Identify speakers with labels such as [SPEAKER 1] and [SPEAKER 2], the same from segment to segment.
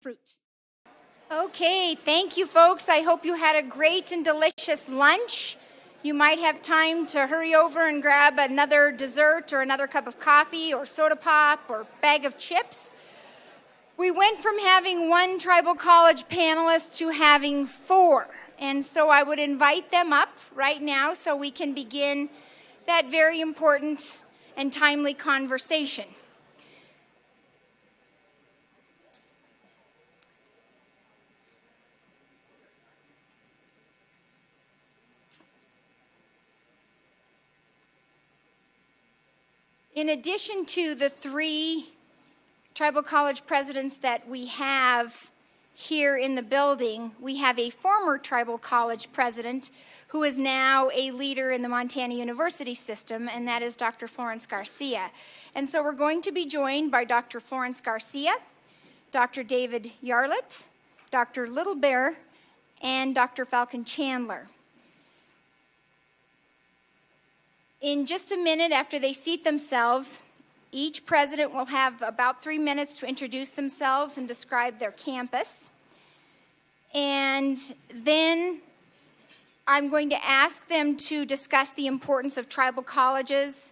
[SPEAKER 1] fruit. Okay, thank you folks. I hope you had a great and delicious lunch. You might have time to hurry over and grab another dessert or another cup of coffee or soda pop or bag of chips. We went from having one tribal college panelist to having 4. And so I would invite them up right now so we can begin that very important and timely conversation. In addition to the 3 tribal college presidents that we have here in the building, we have a former tribal college president who is now a leader in the Montana University system, and that is Dr. Florence Garcia. And so we're going to be joined by Dr. Florence Garcia, Dr. David Yarlett, Dr. Little Bear, and Dr. Falcon Chandler. In just a minute after they seat themselves, each president will have about 3 minutes to introduce themselves and describe their campus. And then I'm going to ask them to discuss the importance of tribal colleges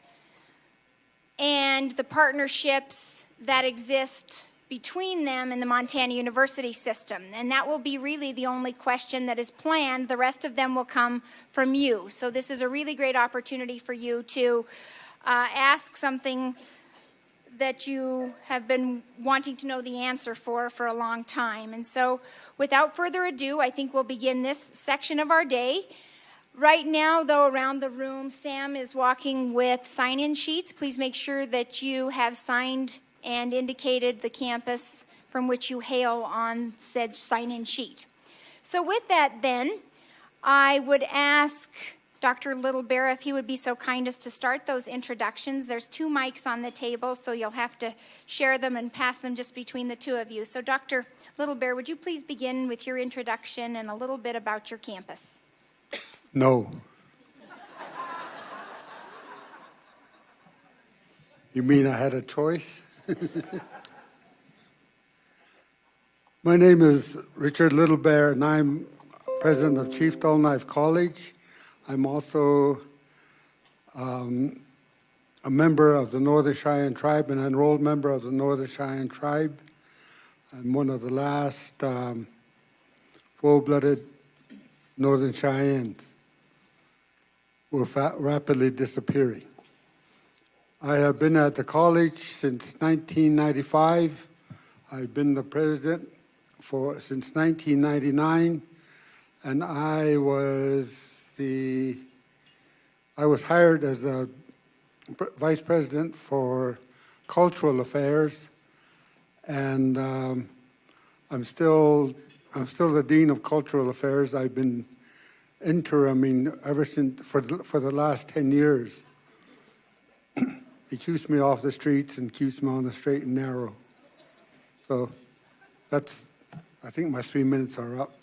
[SPEAKER 1] and the partnerships that exist between them and the Montana University system. And that will be really the only question that is planned. The rest of them will come from you. So this is a really great opportunity for you to ask something that you have been wanting to know the answer for a long time. And so without further ado, I think we'll begin this section of our day. Right now, though, around the room, Sam is walking with sign-in sheets. Please make sure that you have signed and indicated the campus from which you hail on said sign-in sheet. So with that then, I would ask Dr. Little Bear if he would be so kind as to start those introductions. There's 2 mics on the table, so you'll have to share them and pass them just between the 2 of you. So Dr. Little Bear, would you please begin with your introduction and a little bit about your campus?
[SPEAKER 2] No. You mean I had a choice? My name is Richard Little Bear, and I'm president of Chief Dull Knife College. I'm also a member of the Northern Cheyenne Tribe, an enrolled member of the Northern Cheyenne Tribe. I'm one of the last full-blooded Northern Cheyennes who are rapidly disappearing. I have been at the college since 1995. I've been the president since 1999, and I was hired as a vice president for cultural affairs, and I'm still the dean of cultural affairs. I've been interiming ever since for the last 10 years. He keeps me off the streets and keeps me on the straight and narrow. So I think my 3 minutes are up.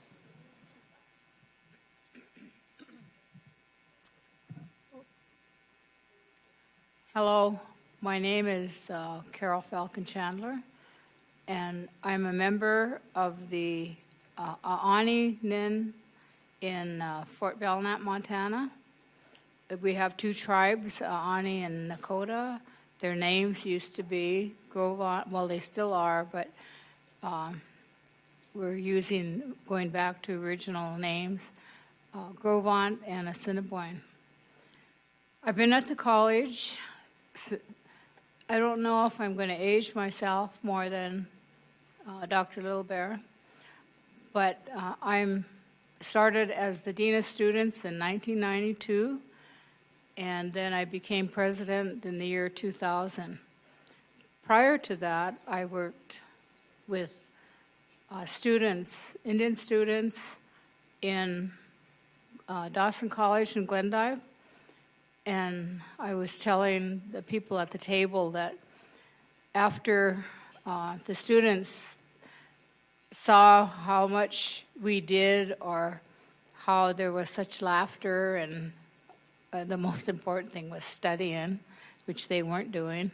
[SPEAKER 3] Hello, my name is Carol Falcon Chandler, and I'm a member of the Aani Nin in Fort Belknap, Montana. We have 2 tribes, Aani and Nakota. Their names used to be Grovant, well, they still are, but we're going back to original names, Grovant and Assiniboine. I've been at the college. I don't know if I'm going to age myself more than Dr. Little Bear, but I'm started as the Dean of Students in 1992, and then I became president in the year 2000. Prior to that, I worked with Indian students in Dawson College in Glendive, and I was telling the people at the table that after the students saw how much we did or how there was such laughter and the most important thing was studying, which they weren't doing.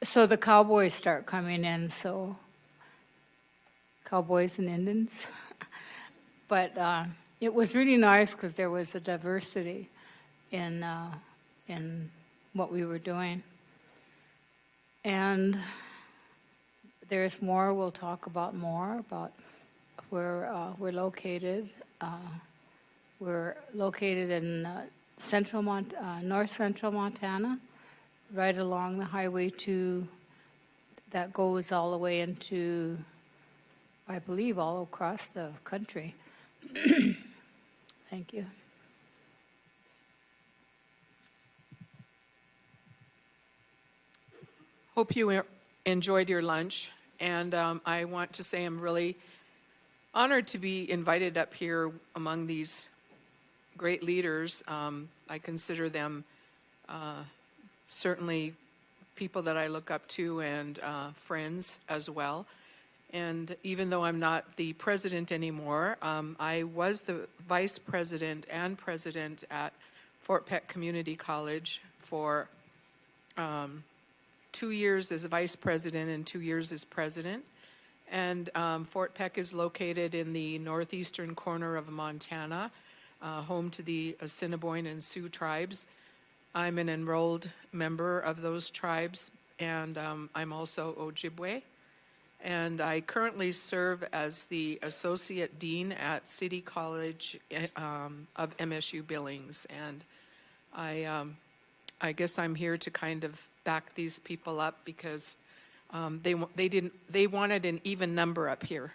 [SPEAKER 3] so the cowboys start coming in, so cowboys and Indians. But it was really nice because there was a diversity in what we were doing. And there's more, we'll talk about more about where we're located. We're located in north central Montana, right along the highway that goes all the way into, I believe, all across the country. Thank you.
[SPEAKER 4] Hope you enjoyed your lunch, and I want to say I'm really honored to be invited up here among these great leaders. I consider them certainly people that I look up to and friends as well. And even though I'm not the president anymore, I was the vice president and president at Fort Peck Community College for 2 years as vice president and 2 years as president. And Fort Peck is located in the northeastern corner of Montana, home to the Assiniboine and Sioux tribes. I'm an enrolled member of those tribes, and I'm also Ojibwe. And I currently serve as the Associate Dean at City College of MSU Billings. And I guess I'm here to kind of back these people up because they wanted an even number up here.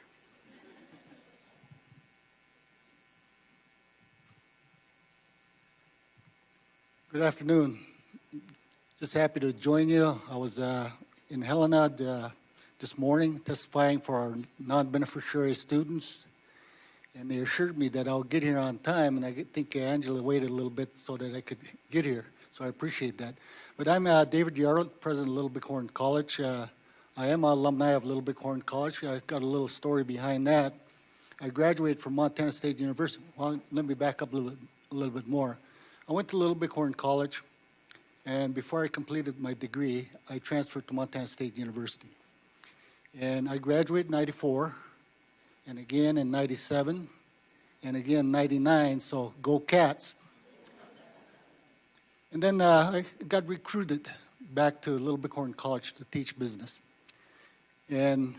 [SPEAKER 5] Good afternoon. Just happy to join you. I was in Helena this morning testifying for our non-beneficiary students, and they assured me that I'll get here on time, and I think Angela waited a little bit so that I could get here, so I appreciate that. But I'm David Yarlett, president of Little Bighorn College. I am an alumni of Little Bighorn College. I got a little story behind that. I graduated from Montana State University. Well, let me back up a little bit more. I went to Little Bighorn College, and before I completed my degree, I transferred to Montana State University. And I graduated in 94, and again in 97, and again 99, so go Cats. And then I got recruited back to Little Bighorn College to teach business. And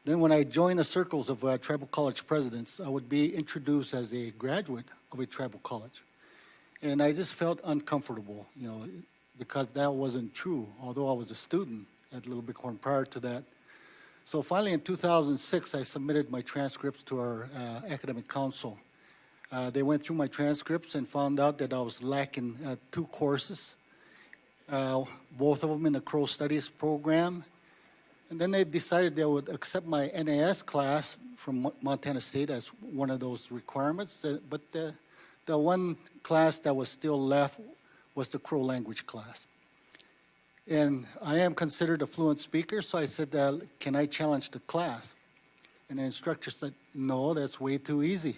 [SPEAKER 5] then when I joined the circles of tribal college presidents, I would be introduced as a graduate of a tribal college. And I just felt uncomfortable, because that wasn't true, although I was a student at Little Bighorn prior to that. So finally in 2006, I submitted my transcripts to our academic council. They went through my transcripts and found out that I was lacking 2 courses, both of them in the Crow Studies program. And then they decided they would accept my NAS class from Montana State as one of those requirements, but the one class that was still left was the Crow language class. And I am considered a fluent speaker, so I said, can I challenge the class? And the instructor said, no, that's way too easy.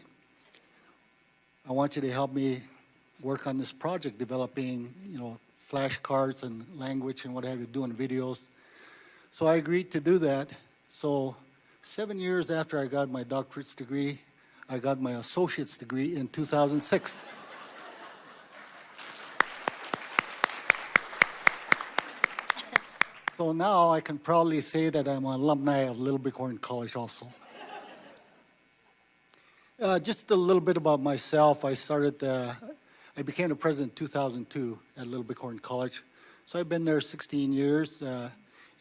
[SPEAKER 5] I want you to help me work on this project, developing, flashcards and language and what have you, doing videos. So I agreed to do that. So 7 years after I got my doctorate's degree, I got my associate's degree in 2006. So now I can proudly say that I'm an alumni of Little Bighorn College also. Just a little bit about myself. I became the president in 2002 at Little Bighorn College. So I've been there 16 years.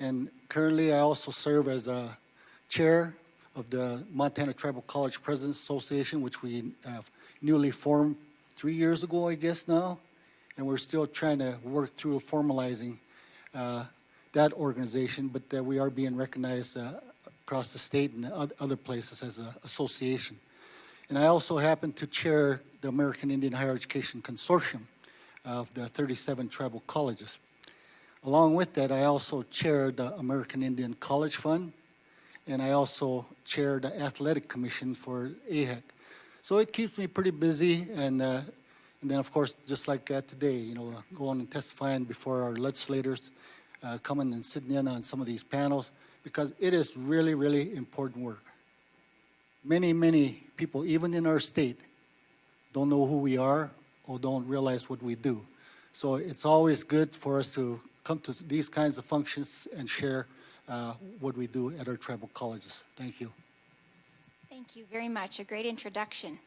[SPEAKER 5] And currently I also serve as a chair of the Montana Tribal College Presidents Association, which we have newly formed 3 years ago, I guess now. And we're still trying to work through formalizing that organization, but we are being recognized across the state and other places as an association. And I also happen to chair the American Indian Higher Education Consortium of the 37 tribal colleges. Along with that, I also chair the American Indian College Fund, and I also chair the Athletic Commission for AHEC. So it keeps me pretty busy, and then of course, just like today, going and testifying before our legislators, coming and sitting in on some of these panels, because it is really, really important work. Many, many people, even in our state, don't know who we are or don't realize what we do. So it's always good for us to come to these kinds of functions and share what we do at our tribal colleges. Thank you.
[SPEAKER 1] Thank you very much. A great introduction.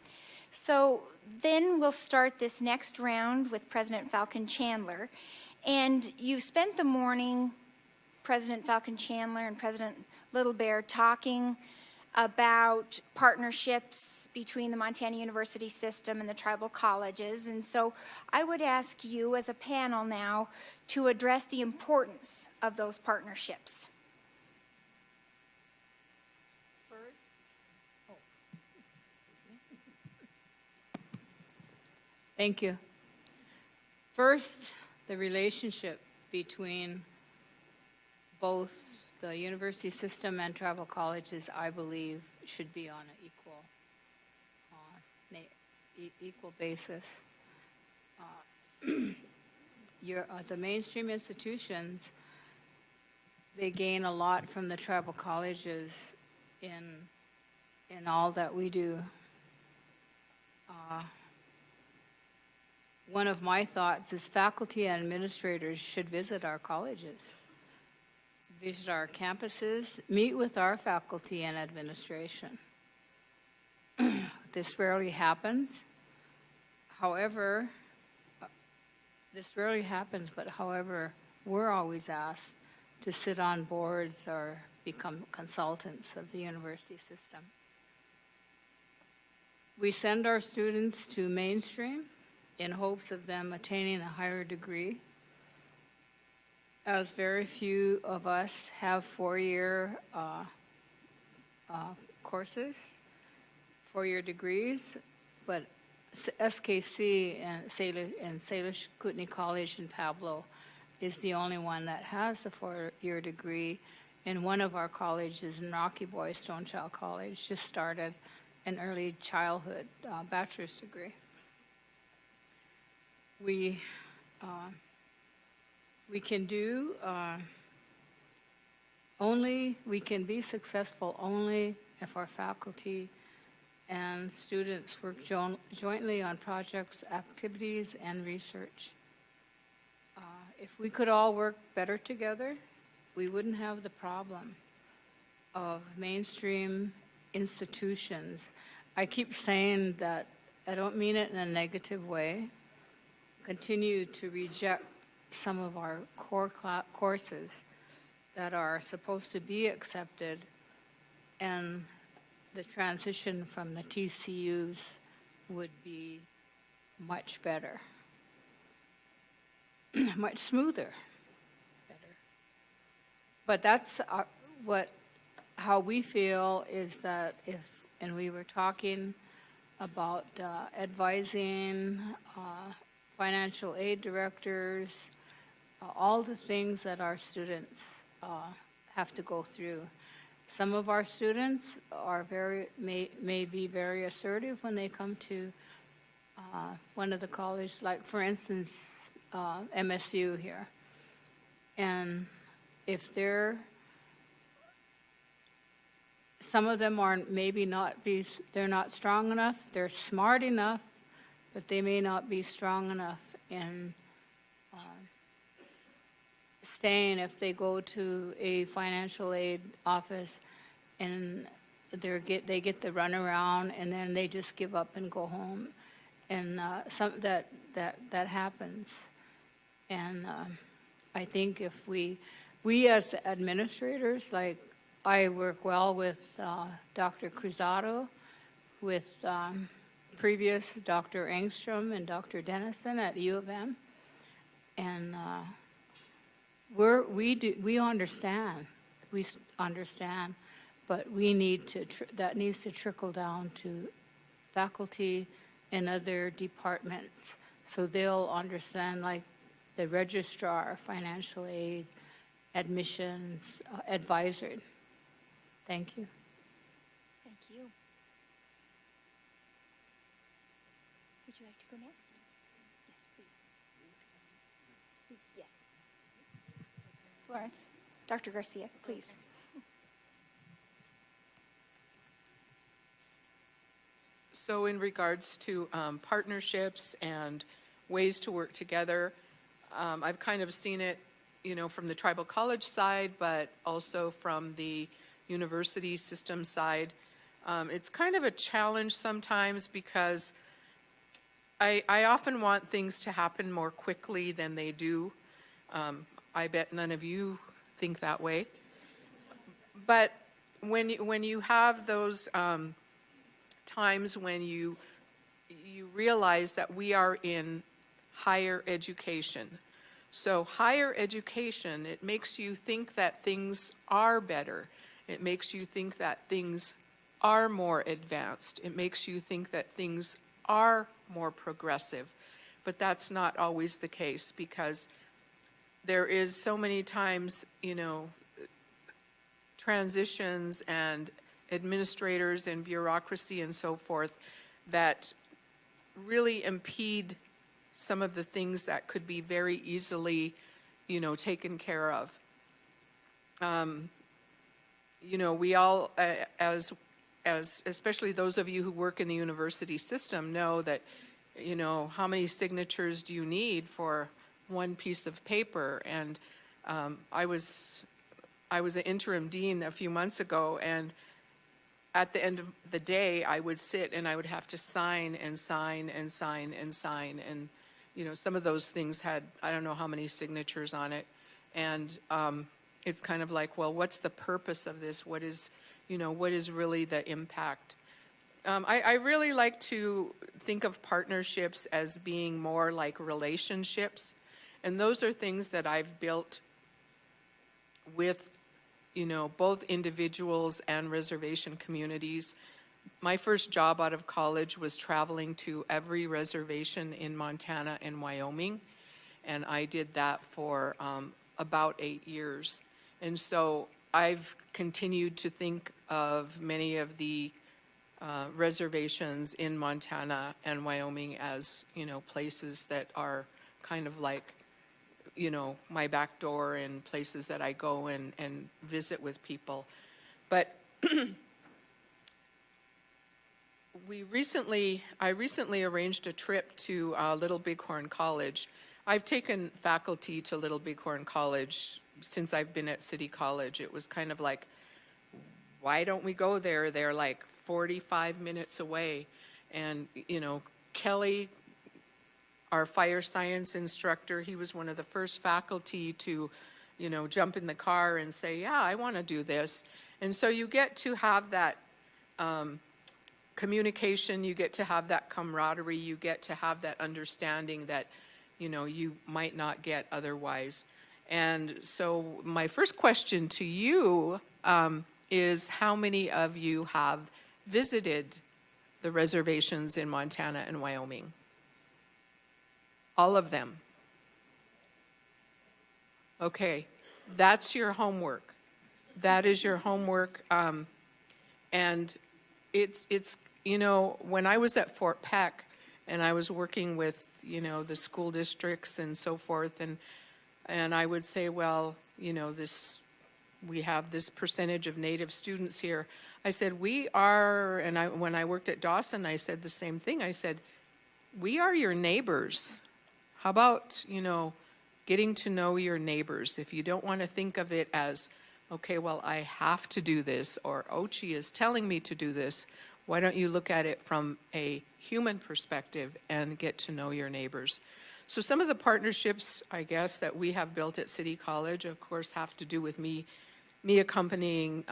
[SPEAKER 1] So then we'll start this next round with President Falcon Chandler. And you spent the morning, President Falcon Chandler and President Little Bear, talking about partnerships between the Montana University system and the tribal colleges. And so I would ask you as a panel now to address the importance of those partnerships.
[SPEAKER 3] Thank you. First, the relationship between both the university system and tribal colleges, I believe, should be on an equal basis. The mainstream institutions, they gain a lot from the tribal colleges in all that we do. One of my thoughts is faculty and administrators should visit our colleges, visit our campuses, meet with our faculty and administration. This rarely happens. However, we're always asked to sit on boards or become consultants of the university system. We send our students to mainstream in hopes of them attaining a higher degree, as very few of us have four-year courses, four-year degrees, but SKC and Salish Kootenai College in Pablo is the only one that has the four-year degree, and one of our colleges in Rocky Boy, Stonechild College, just started an early childhood bachelor's degree. We can be successful only if our faculty and students work jointly on projects, activities, and research. If we could all work better together, we wouldn't have the problem of mainstream institutions. I keep saying that, I don't mean it in a negative way, continue to reject some of our core courses that are supposed to be accepted, and the transition from the TCUs would be much better, much smoother, better. But that's how we feel is that and we were talking about advising financial aid directors, all the things that our students have to go through. Some of our students are may be very assertive when they come to one of the colleges, like for instance, MSU here. And if some of them they're not strong enough, they're smart enough, but they may not be strong enough in staying if they go to a financial aid office and they get the runaround and then they just give up and go home, and that happens. And I think if we as administrators, like I work well with Dr. Cruzado, with previous Dr. Engstrom and Dr. Dennison at U of M, and we understand, but we need that needs to trickle down to faculty and other departments, so they'll understand, like the registrar, financial aid, admissions, advisor. Thank you.
[SPEAKER 1] Thank you. Would you like to go next? Yes, please. Please, yes. Lawrence. Dr. Garcia, please.
[SPEAKER 4] So in regards to partnerships and ways to work together, I've kind of seen it, from the tribal college side, but also from the university system side. It's kind of a challenge sometimes because I often want things to happen more quickly than they do. I bet none of you think that way. But when you have those times when you realize that we are in higher education. So higher education, it makes you think that things are better. It makes you think that things are more advanced. It makes you think that things are more progressive. But that's not always the case because there is so many times, transitions and administrators and bureaucracy and so forth that really impede some of the things that could be very easily, taken care of. We all, as especially those of you who work in the university system, know that, how many signatures do you need for one piece of paper? And I was an interim dean a few months ago, and at the end of the day, I would sit and I would have to sign and sign and sign and sign. And, some of those things had, I don't know how many signatures on it. And it's kind of like, well, what's the purpose of this? What is really the impact? I really like to think of partnerships as being more like relationships. And those are things that I've built with both individuals and reservation communities. My first job out of college was traveling to every reservation in Montana and Wyoming, and I did that for about 8 years. And so I've continued to think of many of the reservations in Montana and Wyoming as, places that are kind of like my back door and places that I go and visit with people. But I recently arranged a trip to Little Bighorn College. I've taken faculty to Little Bighorn College since I've been at City College. It was kind of like, why don't we go there? They're like 45 minutes away. And, Kelly, our fire science instructor, he was one of the first faculty to, jump in the car and say, yeah, I want to do this. And so you get to have that communication, you get to have that camaraderie, you get to have that understanding that, you might not get otherwise. And so my first question to you is how many of you have visited the reservations in Montana and Wyoming? All of them. Okay, that's your homework. That is your homework. And it's when I was at Fort Peck and I was working with, the school districts and so forth, and I would say, well, we have this percentage of Native students here. I said, when I worked at Dawson, I said the same thing. I said, we are your neighbors. How about, getting to know your neighbors? If you don't want to think of it as, okay, well, I have to do this, or Ochi is telling me to do this, why don't you look at it from a human perspective and get to know your neighbors? So some of the partnerships, I guess, that we have built at City College, of course, have to do with me accompanying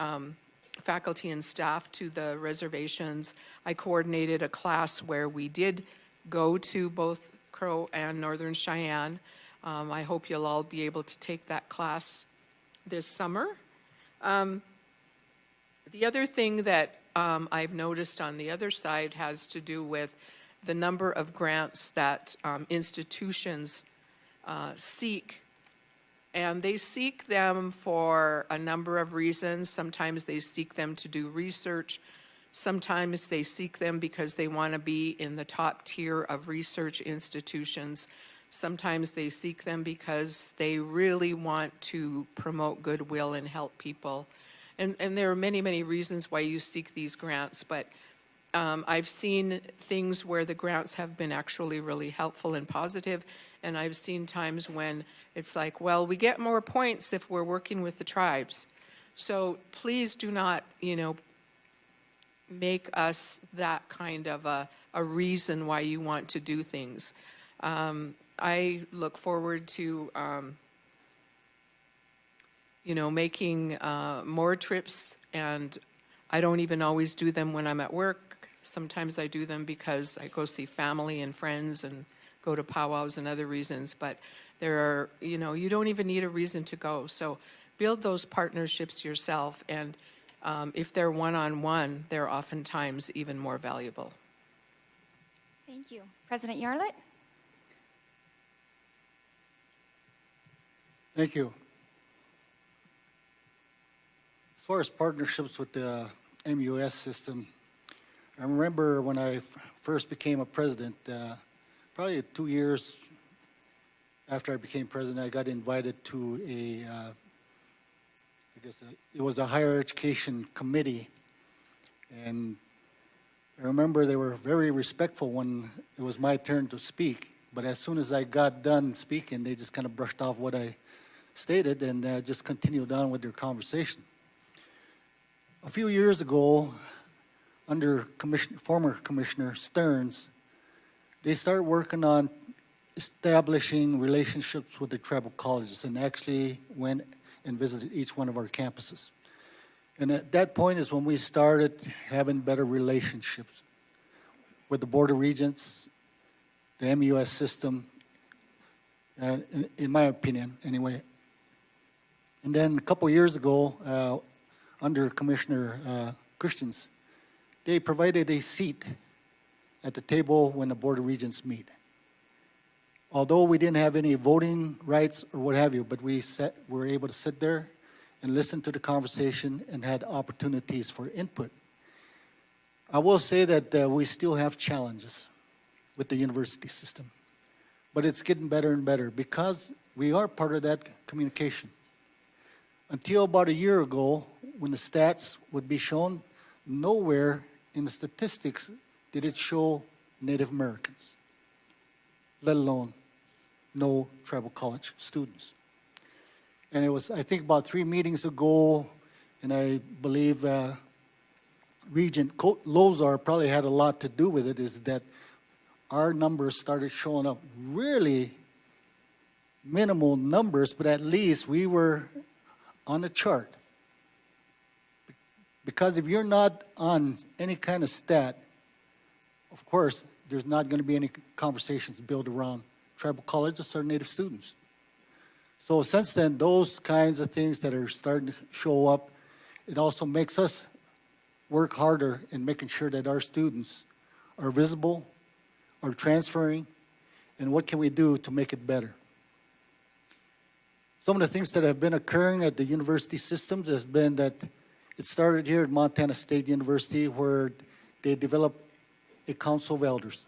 [SPEAKER 4] faculty and staff to the reservations. I coordinated a class where we did go to both Crow and Northern Cheyenne. I hope you'll all be able to take that class this summer. The other thing that I've noticed on the other side has to do with the number of grants that institutions seek. And they seek them for a number of reasons. Sometimes they seek them to do research. Sometimes they seek them because they want to be in the top tier of research institutions. Sometimes they seek them because they really want to promote goodwill and help people. And there are many, many reasons why you seek these grants, but I've seen things where the grants have been actually really helpful and positive, and I've seen times when it's like, well, we get more points if we're working with the tribes. So please do not, make us that kind of a reason why you want to do things. I look forward to, making more trips, and I don't even always do them when I'm at work. Sometimes I do them because I go see family and friends and go to powwows and other reasons, but there are, you don't even need a reason to go. So build those partnerships yourself, and if they're one-on-one, they're oftentimes even more valuable.
[SPEAKER 1] Thank you. President Yarlett?
[SPEAKER 5] Thank you. As far as partnerships with the MUS system, I remember when I first became a president, probably 2 years after I became president, I got invited to it was a higher education committee. And I remember they were very respectful when it was my turn to speak. But as soon as I got done speaking, they just kind of brushed off what I stated and just continued on with their conversation. A few years ago, under former Commissioner Stearns, they started working on establishing relationships with the tribal colleges and actually went and visited each one of our campuses. And at that point is when we started having better relationships with the Board of Regents, the MUS system, in my opinion, anyway. And then a couple years ago, under Commissioner Christians, they provided a seat at the table when the Board of Regents meet. Although we didn't have any voting rights or what have you, but we were able to sit there and listen to the conversation and had opportunities for input. I will say that we still have challenges with the university system, but it's getting better and better because we are part of that communication. Until about a year ago, when the stats would be shown, nowhere in the statistics did it show Native Americans, let alone no tribal college students. And it was, I think, about 3 meetings ago, and I believe Regent Lozar probably had a lot to do with it, is that our numbers started showing up really minimal numbers, but at least we were on the chart. Because if you're not on any kind of stat, of course, there's not going to be any conversations built around tribal colleges or Native students. So since then, those kinds of things that are starting to show up, it also makes us work harder in making sure that our students are visible, are transferring, and what can we do to make it better. Some of the things that have been occurring at the university systems has been that it started here at Montana State University, where they developed a council of elders,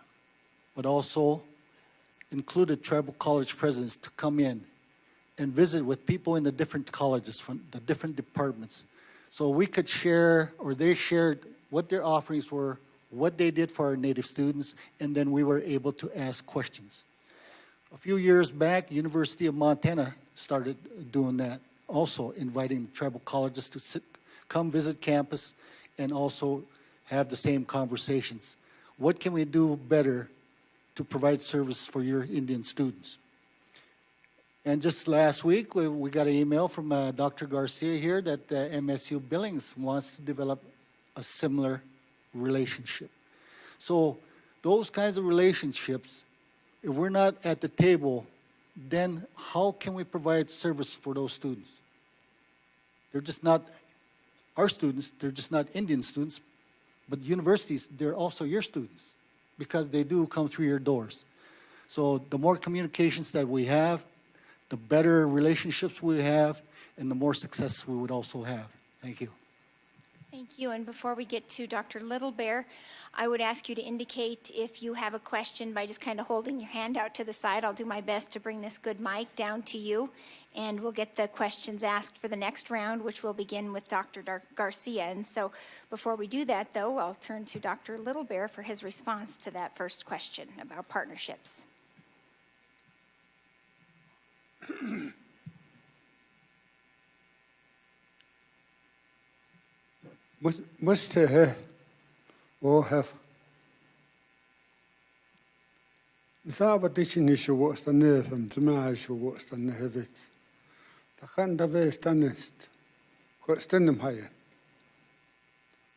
[SPEAKER 5] but also included tribal college presidents to come in and visit with people in the different colleges from the different departments. So we could share, or they shared what their offerings were, what they did for our Native students, and then we were able to ask questions. A few years back, University of Montana started doing that, also inviting tribal colleges to come visit campus and also have the same conversations. What can we do better to provide service for your Indian students? And just last week, we got an email from Dr. Garcia here that MSU Billings wants to develop a similar relationship. So those kinds of relationships, if we're not at the table, then how can we provide service for those students? They're just not our students, they're just not Indian students, but universities, they're also your students because they do come through your doors. So the more communications that we have, the better relationships we have, and the more success we would also have. Thank you.
[SPEAKER 1] Thank Thank you. And before we get to Dr. Little Bear, I would ask you to indicate if you have a question by just kind of holding your hand out to the side. I'll do my best to bring this good mic down to you, and we'll get the questions asked for the next round, which will begin with Dr. Garcia. And so before we do that, though, I'll turn to Dr. Little Bear for his response to that first question about partnerships.
[SPEAKER 2] Must will have Sabatishin issue what's the nerve and Tamash what's the nerve. The hand of a stanist, what's the name higher.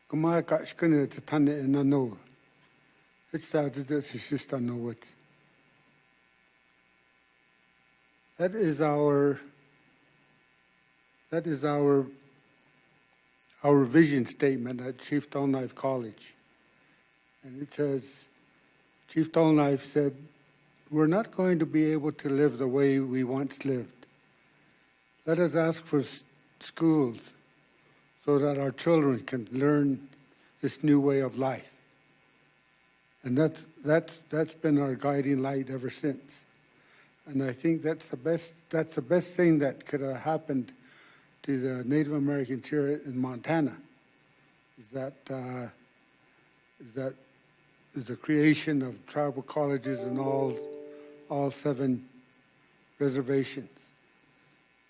[SPEAKER 2] Kumai catch gunner to turn it in a no. It started that his sister know it. That is our vision statement at Chief Tallknife College. And it says, Chief Tallknife said, we're not going to be able to live the way we once lived. Let us ask for schools so that our children can learn this new way of life. And that's been our guiding light ever since. And I think that's the best thing that could have happened to the Native Americans here in Montana, is the creation of tribal colleges in all 7 reservations.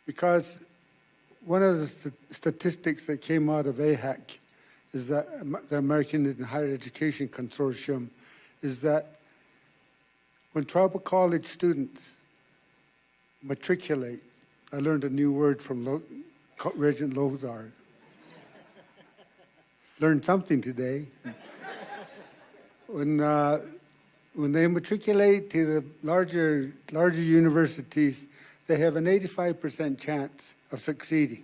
[SPEAKER 2] Because one of the statistics that came out of AHAC is that the American Indian Higher Education Consortium is that when tribal college students matriculate, I learned a new word from Regent Lozar. Learned something today. When they matriculate to the larger universities, they have an 85% chance of succeeding,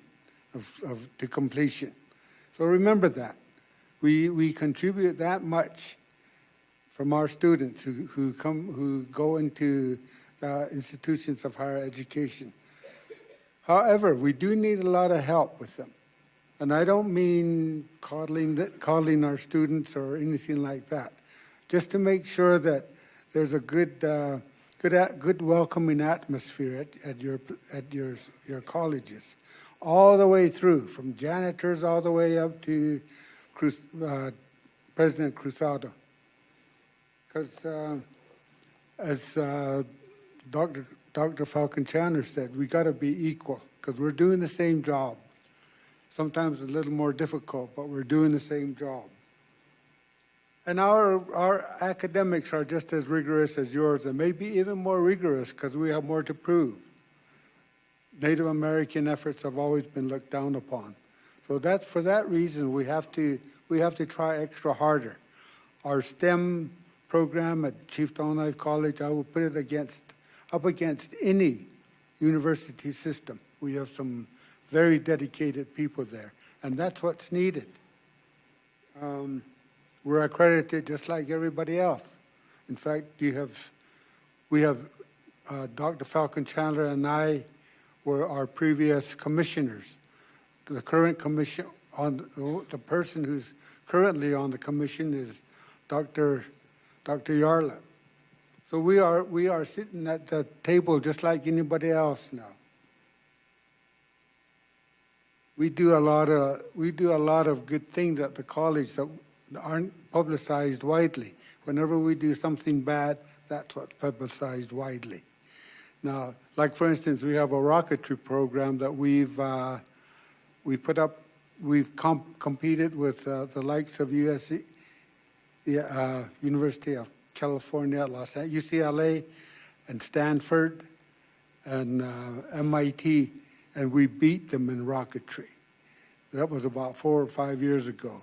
[SPEAKER 2] to completion. So remember that. We contribute that much from our students who go into institutions of higher education. However, we do need a lot of help with them. And I don't mean coddling our students or anything like that. Just to make sure that there's a good welcoming atmosphere at your colleges, all the way through, from janitors all the way up to President Cruzado. Because as Dr. Falcon Chandler said, we got to be equal because we're doing the same job. Sometimes a little more difficult, but we're doing the same job. And our academics are just as rigorous as yours, and maybe even more rigorous because we have more to prove. Native American efforts have always been looked down upon. So for that reason, we have to try extra harder. Our STEM program at Chief Tallknife College, I will put it up against any university system. We have some very dedicated people there, and that's what's needed. We're accredited just like everybody else. In fact, we have Dr. Falcon Chandler and I were our previous commissioners. The current commission the person who's currently on the commission is Dr. Yarlett. So we are sitting at the table just like anybody else now. We do a lot of good things at the college that aren't publicized widely. Whenever we do something bad, that's what's publicized widely. Now, like for instance, we have a rocketry program that we've competed with the likes of USC, University of California, UCLA, and Stanford, and MIT, and we beat them in rocketry. That was about 4 or 5 years ago.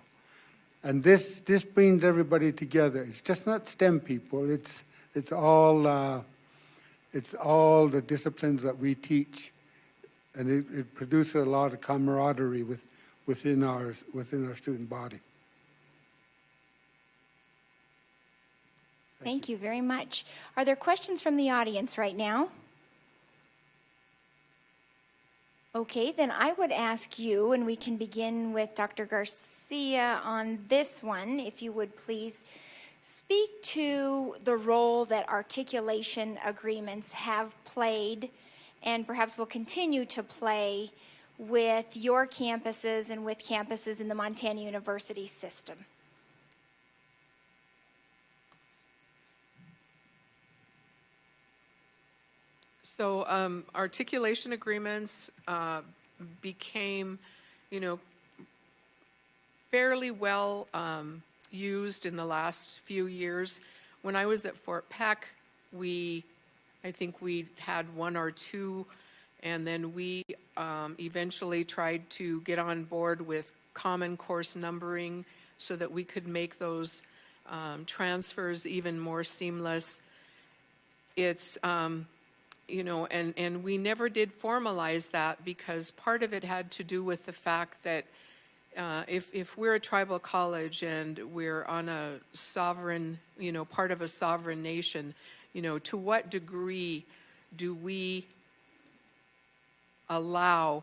[SPEAKER 2] And this brings everybody together. It's just not STEM people. It's all the disciplines that we teach, and it produces a lot of camaraderie within our student body.
[SPEAKER 1] Thank you very much. Are there questions from the audience right now? Okay, then I would ask you, and we can begin with Dr. Garcia on this one, if you would please speak to the role that articulation agreements have played and perhaps will continue to play with your campuses and with campuses in the Montana University system.
[SPEAKER 4] So articulation agreements became, fairly well used in the last few years. When I was at Fort Peck, I think we had one or two, and then we eventually tried to get on board with common course numbering so that we could make those transfers even more seamless. It's and we never did formalize that because part of it had to do with the fact that if we're a tribal college and we're on a sovereign, part of a sovereign nation, to what degree do we allow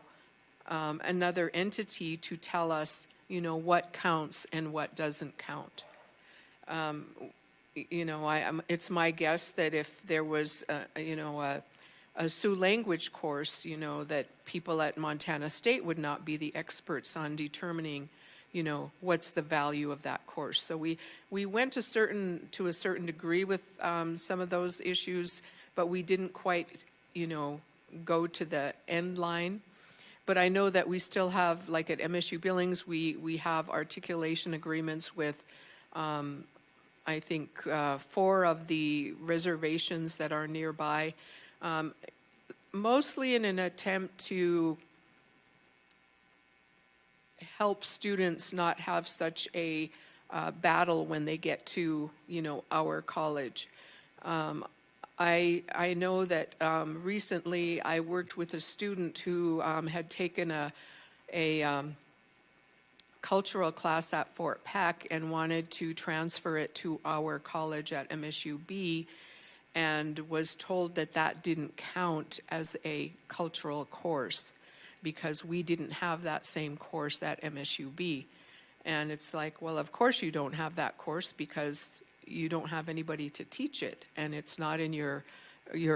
[SPEAKER 4] another entity to tell us, what counts and what doesn't count? It's my guess that if there was, a Sioux language course, that people at Montana State would not be the experts on determining, what's the value of that course. So we went to a certain degree with some of those issues, but we didn't quite, go to the end line. But I know that we still have, like at MSU Billings, we have articulation agreements with, I think, 4 of the reservations that are nearby. Mostly in an attempt to help students not have such a battle when they get to, our college. I know that recently I worked with a student who had taken a cultural class at Fort Peck and wanted to transfer it to our college at MSUB, and was told that that didn't count as a cultural course because we didn't have that same course at MSUB. And it's like, well, of course you don't have that course because you don't have anybody to teach it, and it's not in your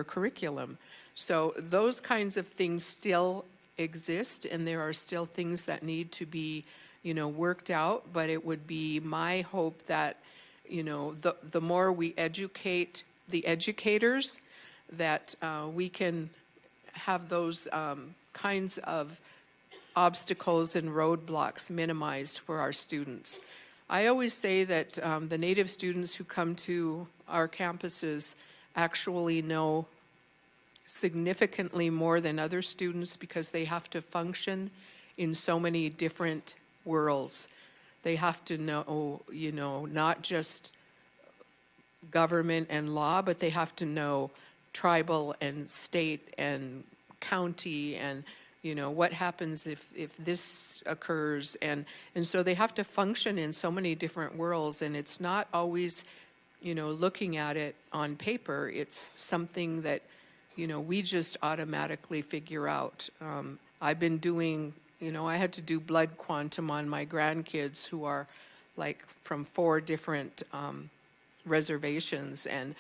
[SPEAKER 4] curriculum. So those kinds of things still exist, and there are still things that need to be, worked out, but it would be my hope that, the more we educate the educators, that we can have those kinds of obstacles and roadblocks minimized for our students. I always say that the Native students who come to our campuses actually know significantly more than other students because they have to function in so many different worlds. They have to know, not just government and law, but they have to know tribal and state and county and, what happens if this occurs. And so they have to function in so many different worlds, and it's not always, looking at it on paper. It's something that, we just automatically figure out. I've been doing, I had to do blood quantum on my grandkids who are like from 4 different reservations, and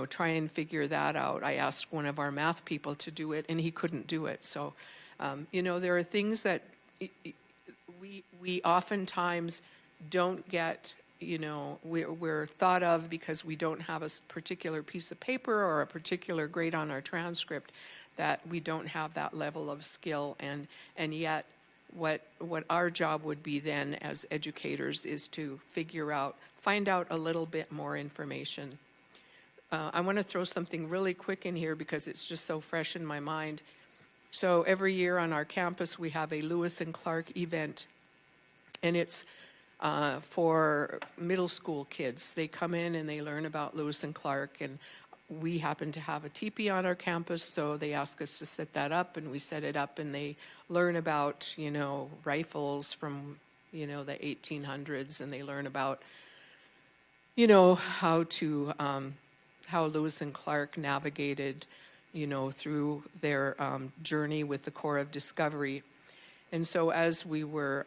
[SPEAKER 4] try and figure that out. I asked one of our math people to do it, and he couldn't do it. So there are things that we oftentimes don't get, we're thought of because we don't have a particular piece of paper or a particular grade on our transcript, that we don't have that level of skill, and yet what our job would be then as educators is to find out a little bit more information. I want to throw something really quick in here because it's just so fresh in my mind. So every year on our campus we have a Lewis and Clark event, and it's for middle school kids. They come in and they learn about Lewis and Clark, and we happen to have a teepee on our campus, so they ask us to set that up, and we set it up, and they learn about, rifles from, the 1800s, and they learn about, how Lewis and Clark navigated, through their journey with the Corps of Discovery. And so as we were,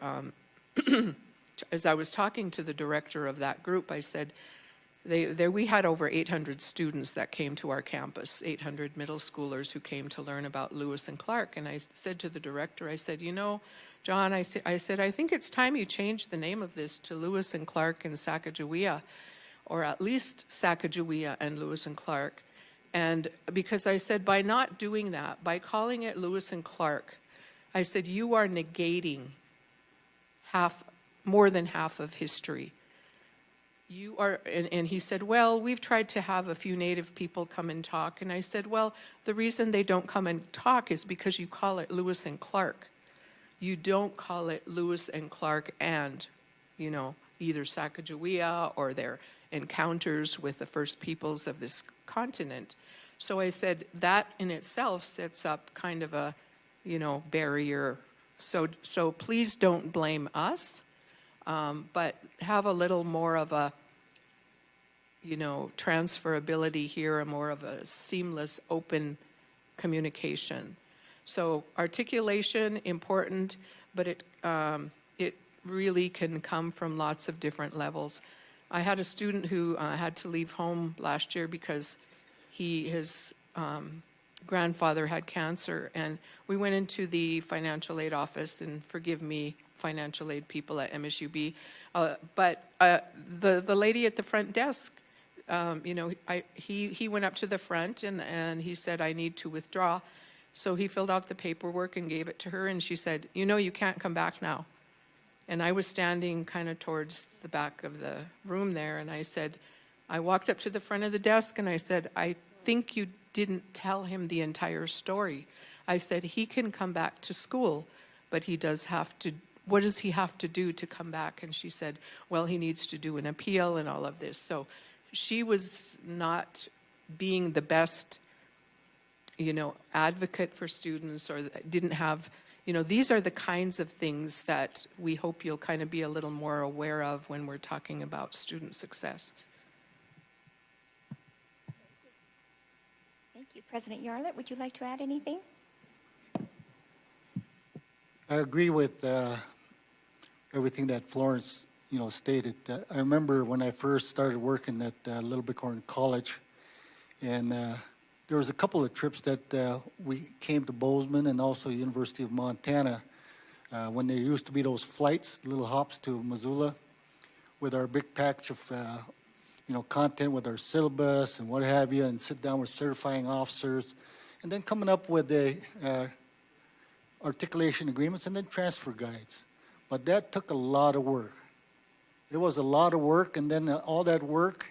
[SPEAKER 4] as I was talking to the director of that group, I said, we had over 800 students that came to our campus, 800 middle schoolers who came to learn about Lewis and Clark. And I said to the director, I said, John, I said, I think it's time you change the name of this to Lewis and Clark and Sacagawea, or at least Sacagawea and Lewis and Clark. And because I said, by not doing that, by calling it Lewis and Clark, I said, you are negating more than half of history. You are, and he said, well, we've tried to have a few Native people come and talk. And I said, well, the reason they don't come and talk is because you call it Lewis and Clark. You don't call it Lewis and Clark and, either Sacagawea or their encounters with the first peoples of this continent. So I said, that in itself sets up kind of a, barrier. So please don't blame us, but have a little more of a, transferability here, a more of a seamless, open communication. So articulation, important, but it really can come from lots of different levels. I had a student who had to leave home last year because his grandfather had cancer, and we went into the financial aid office, and forgive me, financial aid people at MSUB, but the lady at the front desk, he went up to the front and he said, I need to withdraw. So he filled out the paperwork and gave it to her, and she said, you can't come back now. And I was standing kind of towards the back of the room there, and I walked up to the front of the desk and I said, I think you didn't tell him the entire story. I said, he can come back to school, but he does have to, what does he have to do to come back? And she said, well, he needs to do an appeal and all of this. So she was not being the best, advocate for students, or didn't have, these are the kinds of things that we hope you'll kind of be a little more aware of when we're talking about student success.
[SPEAKER 1] Thank you. President Yarlett, would you like to add anything?
[SPEAKER 5] I agree with everything that Florence, stated. I remember when I first started working at Little Bighorn College, and there was a couple of trips that we came to Bozeman and also University of Montana when there used to be those flights, little hops to Missoula, with our big package of content with our syllabus and what have you, and sit down with certifying officers, and then coming up with the articulation agreements and then transfer guides. But that took a lot of work. It was a lot of work, and then all that work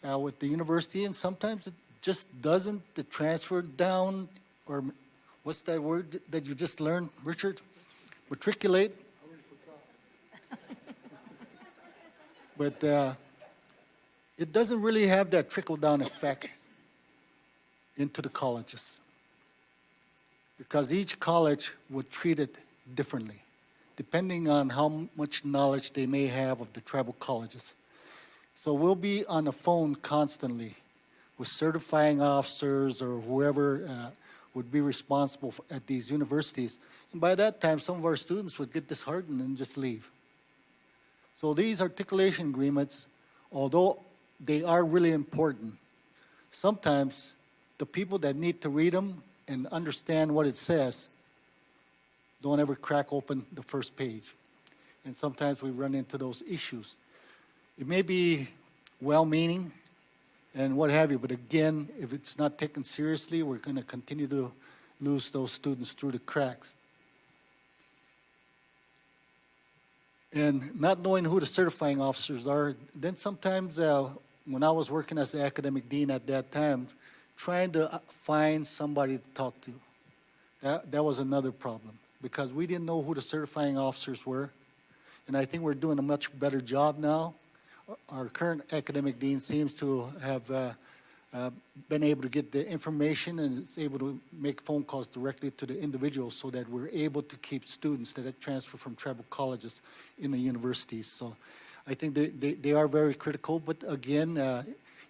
[SPEAKER 5] with the university, and sometimes it just doesn't transfer down, or what's that word that you just learned, Richard? Matriculate? But it doesn't really have that trickle-down effect into the colleges, because each college would treat it differently, depending on how much knowledge they may have of the tribal colleges. So we'll be on the phone constantly with certifying officers or whoever would be responsible at these universities. And by that time, some of our students would get disheartened and just leave. So these articulation agreements, although they are really important, sometimes the people that need to read them and understand what it says don't ever crack open the first page. And sometimes we run into those issues. It may be well-meaning and what have you, but again, if it's not taken seriously, we're going to continue to lose those students through the cracks. And not knowing who the certifying officers are, then sometimes when I was working as the academic dean at that time, trying to find somebody to talk to, that was another problem, because we didn't know who the certifying officers were. And I think we're doing a much better job now. Our current academic dean seems to have been able to get the information and is able to make phone calls directly to the individuals so that we're able to keep students that transfer from tribal colleges in the universities. So I think they are very critical, but again,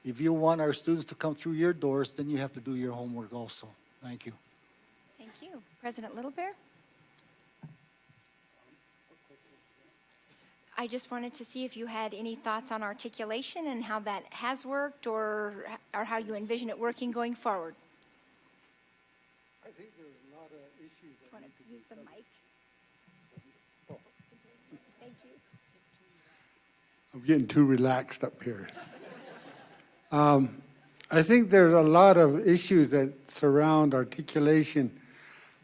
[SPEAKER 5] If you want our students to come through your doors, then you have to do your homework also. Thank you.
[SPEAKER 1] Thank you. President Little Bear? I just wanted to see if you had any thoughts on articulation and how that has worked or how you envision it working going forward.
[SPEAKER 2] I think there's a lot of issues that
[SPEAKER 1] Want to use the mic? Thank you.
[SPEAKER 2] I'm getting too relaxed up here. I think there's a lot of issues that surround articulation,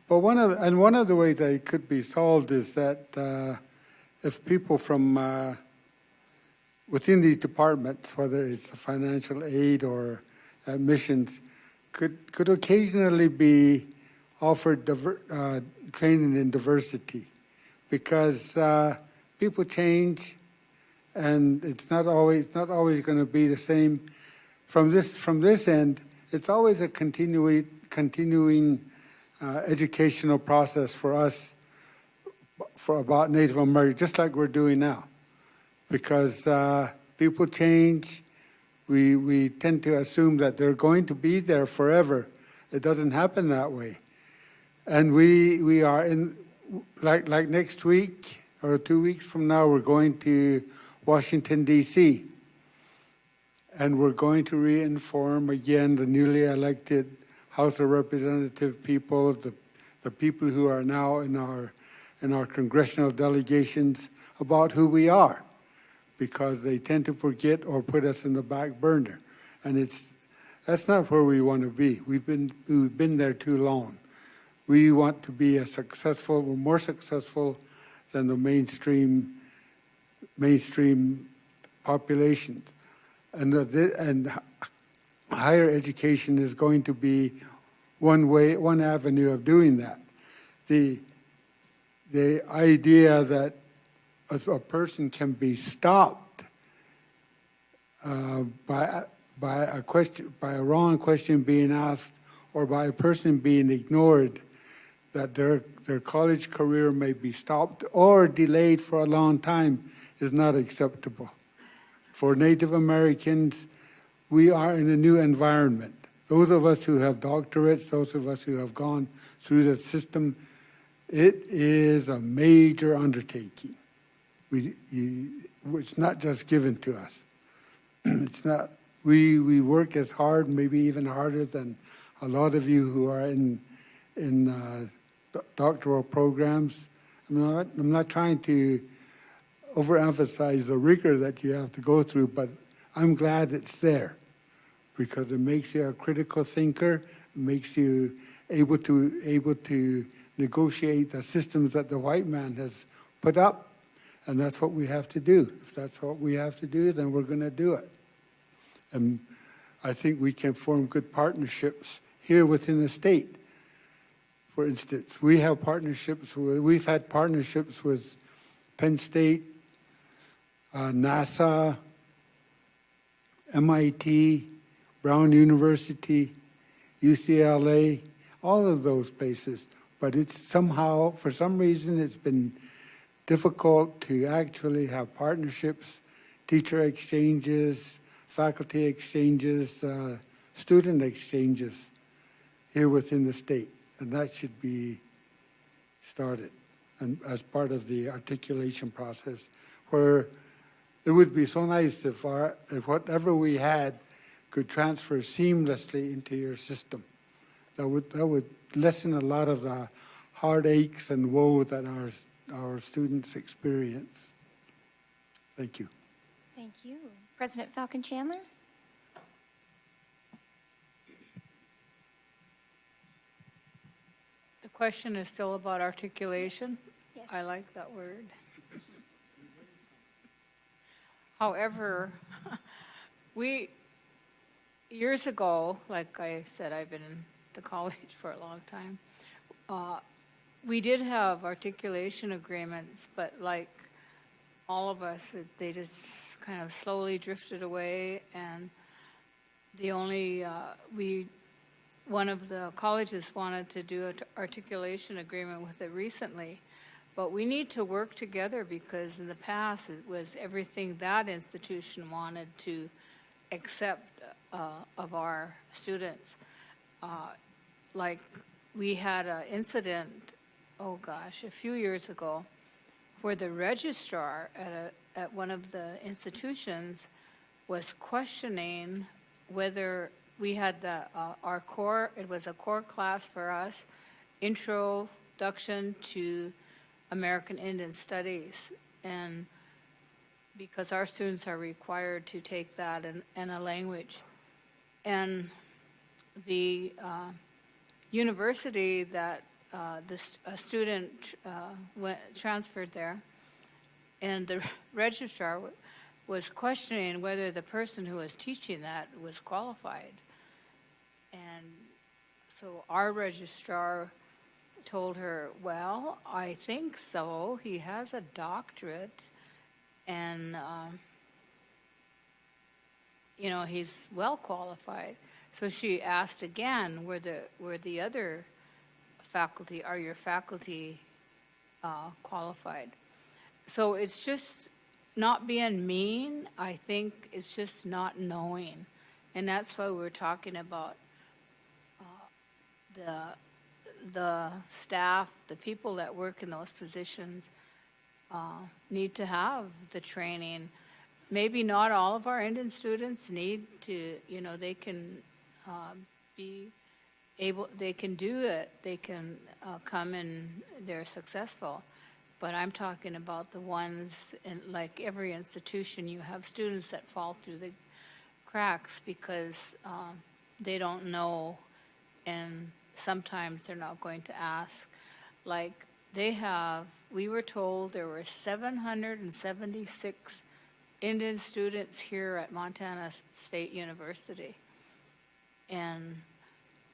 [SPEAKER 2] but one of the ways that it could be solved is that if people from within these departments, whether it's the financial aid or admissions, could occasionally be offered training in diversity, because people change, and it's not always going to be the same. From this end, it's always a continuing educational process for us about Native American, just like we're doing now, because people change. We tend to assume that they're going to be there forever. It doesn't happen that way, and we are in like next week or 2 weeks from now, we're going to Washington, D.C., and we're going to re-inform again the newly elected House of Representative people, the people who are now in our congressional delegations, about who we are, because they tend to forget or put us in the back burner, and that's not where we want to be. We've been there too long. We want to be we're more successful than the mainstream populations. And higher education is going to be one avenue of doing that. The idea that a person can be stopped by a wrong question being asked, or by a person being ignored, that their college career may be stopped or delayed for a long time, is not acceptable. For Native Americans, we are in a new environment. Those of us who have doctorates, those of us who have gone through the system, it is a major undertaking. It's not just given to us. It's not. We work as hard, maybe even harder than a lot of you who are in doctoral programs. I'm not trying to overemphasize the rigor that you have to go through, but I'm glad it's there, because it makes you a critical thinker, it makes you able to negotiate the systems that the white man has put up, and that's what we have to do. If that's what we have to do, then we're going to do it. And I think we can form good partnerships here within the state. For instance, we've had partnerships with Penn State, NASA, MIT, Brown University, UCLA, all of those places. But it's somehow, for some reason, it's been difficult to actually have partnerships, teacher exchanges, faculty exchanges, student exchanges here within the state. And that should be started, and as part of the articulation process, where it would be so nice if whatever we had could transfer seamlessly into your system. That would lessen a lot of the heartaches and woe that our students experience. Thank you.
[SPEAKER 1] Thank you. President Falcon Chandler?
[SPEAKER 3] The question is still about articulation.
[SPEAKER 1] Yes.
[SPEAKER 3] I like that word. However, years ago, like I said, I've been in the college for a long time, we did have articulation agreements, but like all of us, they just kind of slowly drifted away, and one of the colleges wanted to do an articulation agreement with it recently. But we need to work together, because in the past it was everything that institution wanted to accept of our students. Like, we had an incident, oh gosh, a few years ago, where the registrar at one of the institutions was questioning whether we had our core, it was a core class for us, Introduction to American Indian Studies. And because our students are required to take that in a language. And the university that a student transferred there, and the registrar was questioning whether the person who was teaching that was qualified. And so our registrar told her, well, I think so. He has a doctorate, and, he's well qualified. So she asked again, were the other faculty, are your faculty qualified? So it's just not being mean. I think it's just not knowing. And that's why we're talking about the staff, the people that work in those positions need to have the training. Maybe not all of our Indian students need to, they can be able, they can do it, they can come and they're successful. But I'm talking about the ones, like every institution, you have students that fall through the cracks because they don't know, and sometimes they're not going to ask. Like we were told there were 776 Indian students here at Montana State University. And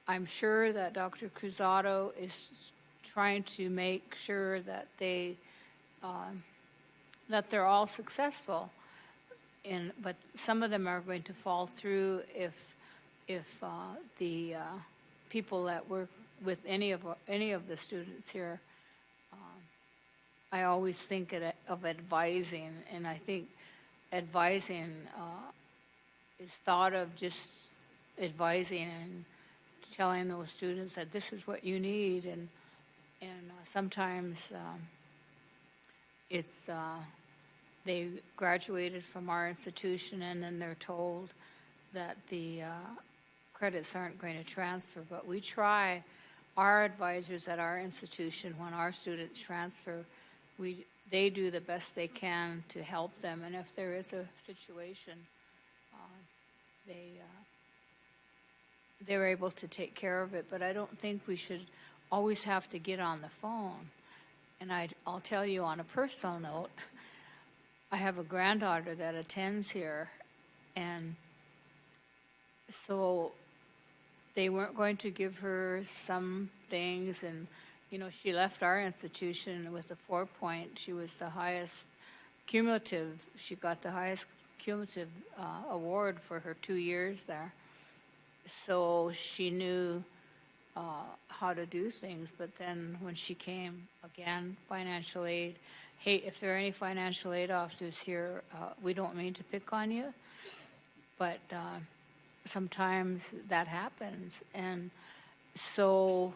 [SPEAKER 3] I'm sure that Dr. Cruzado is trying to make sure that that they're all successful. But some of them are going to fall through if the people that work with any of the students here. I always think of advising, and I think advising is thought of just advising and telling those students that this is what you need, and sometimes it's they graduated from our institution and then they're told that the credits aren't going to transfer. But we try, our advisors at our institution, when our students transfer, they do the best they can to help them. And if there is a situation, they're able to take care of it. But I don't think we should always have to get on the phone. And I'll tell you on a personal note, I have a granddaughter that attends here, and so they weren't going to give her some things, and she left our institution with a 4-point. She was the highest cumulative. She got the highest cumulative award for her 2 years there. So she knew how to do things. But then when she came again, financial aid. Hey, if there are any financial aid officers here, we don't mean to pick on you, but sometimes that happens. And so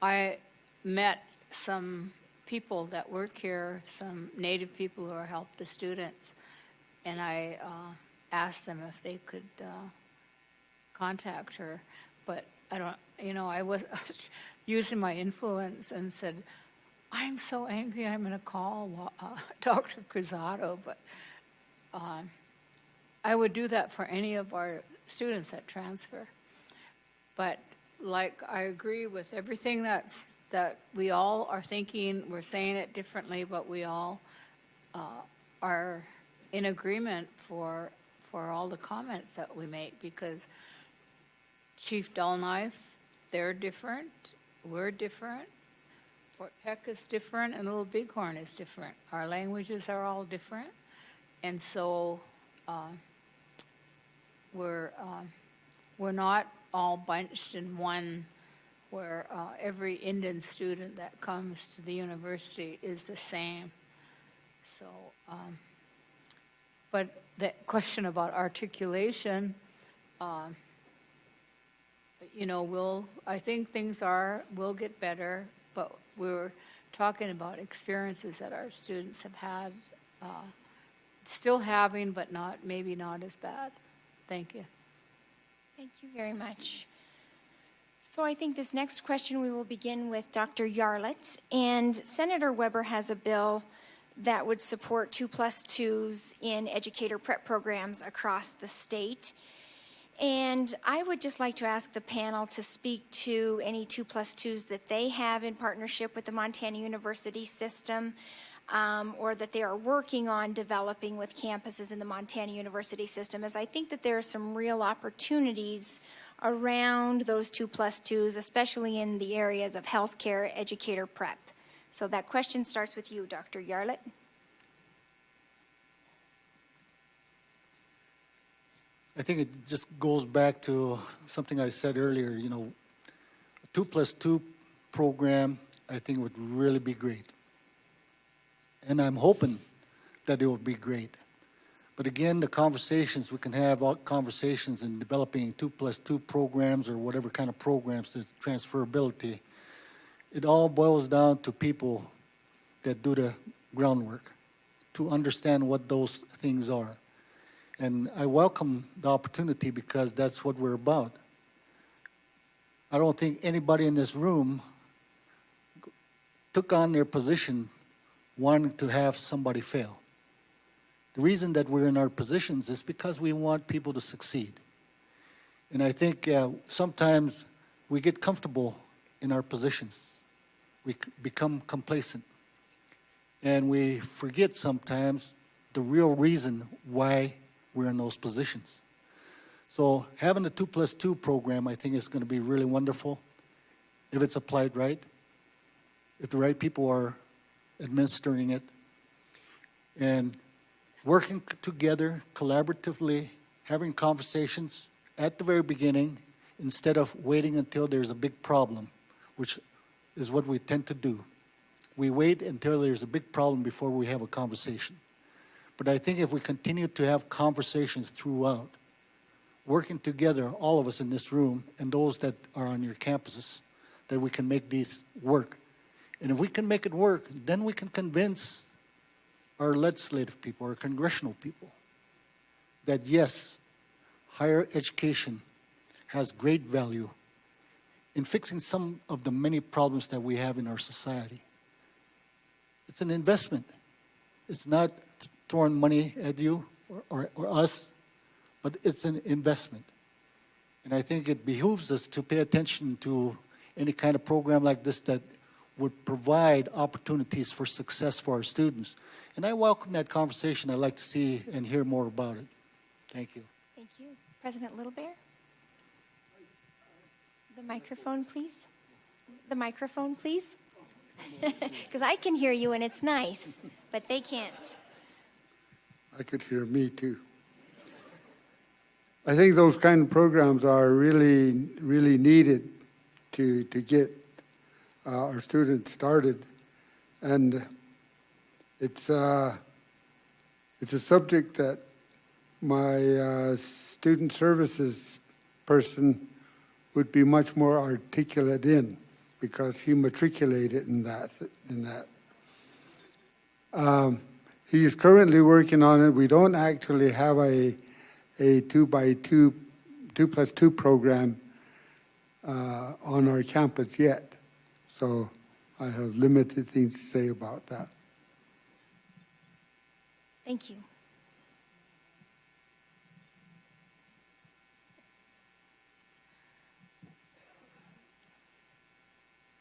[SPEAKER 3] I met some people that work here, some Native people who help the students, and I asked them if they could contact her, but I don't, I was using my influence and said, I'm so angry, I'm going to call Dr. Cruzado, but I would do that for any of our students that transfer. But like, I agree with everything that we all are thinking. We're saying it differently, but we all are in agreement for all the comments that we make, because Chief Dullknife, they're different, we're different, Fort Peck is different, and Little Bighorn is different. Our languages are all different, and so we're not all bunched in one, where every Indian student that comes to the university is the same. So But the question about articulation, I think things will get better, but we're talking about experiences that our students have had, still having, but maybe not as bad. Thank you.
[SPEAKER 1] Thank you very much. So I think this next question, we will begin with Dr. Yarlett. And Senator Weber has a bill that would support 2+2s in educator prep programs across the state. And I would just like to ask the panel to speak to any 2+2s that they have in partnership with the Montana University system, or that they are working on developing with campuses in the Montana University system, as I think that there are some real opportunities around those 2+2s, especially in the areas of healthcare, educator prep. So that question starts with you, Dr. Yarlett.
[SPEAKER 5] I think it just goes back to something I said earlier, a 2+2 program, I think would really be great. And I'm hoping that it will be great. But again, the conversations, we can have conversations in developing 2+2 programs or whatever kind of programs, there's transferability. It all boils down to people that do the groundwork to understand what those things are. And I welcome the opportunity because that's what we're about. I don't think anybody in this room took on their position wanting to have somebody fail. The reason that we're in our positions is because we want people to succeed. And I think sometimes we get comfortable in our positions. We become complacent. And we forget sometimes the real reason why we're in those positions. So having a 2+2 program, I think, is going to be really wonderful if it's applied right, if the right people are administering it, and working together collaboratively, having conversations at the very beginning instead of waiting until there's a big problem, which is what we tend to do. We wait until there's a big problem before we have a conversation. But I think if we continue to have conversations throughout, working together, all of us in this room and those that are on your campuses, that we can make these work. And if we can make it work, then we can convince our legislative people, our congressional people, that yes, higher education has great value in fixing some of the many problems that we have in our society. It's an investment. It's not throwing money at you or us, but it's an investment. And I think it behooves us to pay attention to any kind of program like this that would provide opportunities for success for our students. And I welcome that conversation. I'd like to see and hear more about it. Thank you.
[SPEAKER 1] Thank you. President Littlebear? The microphone, please. The microphone, please. Because I can hear you and it's nice, but they can't.
[SPEAKER 2] I could hear me too. I think those kind of programs are really, really needed to get our students started. And it's a subject that my student services person would be much more articulate in, because he matriculated in that. He's currently working on it. We don't actually have a 2+2 program on our campus yet. So I have limited things to say about that.
[SPEAKER 1] Thank you.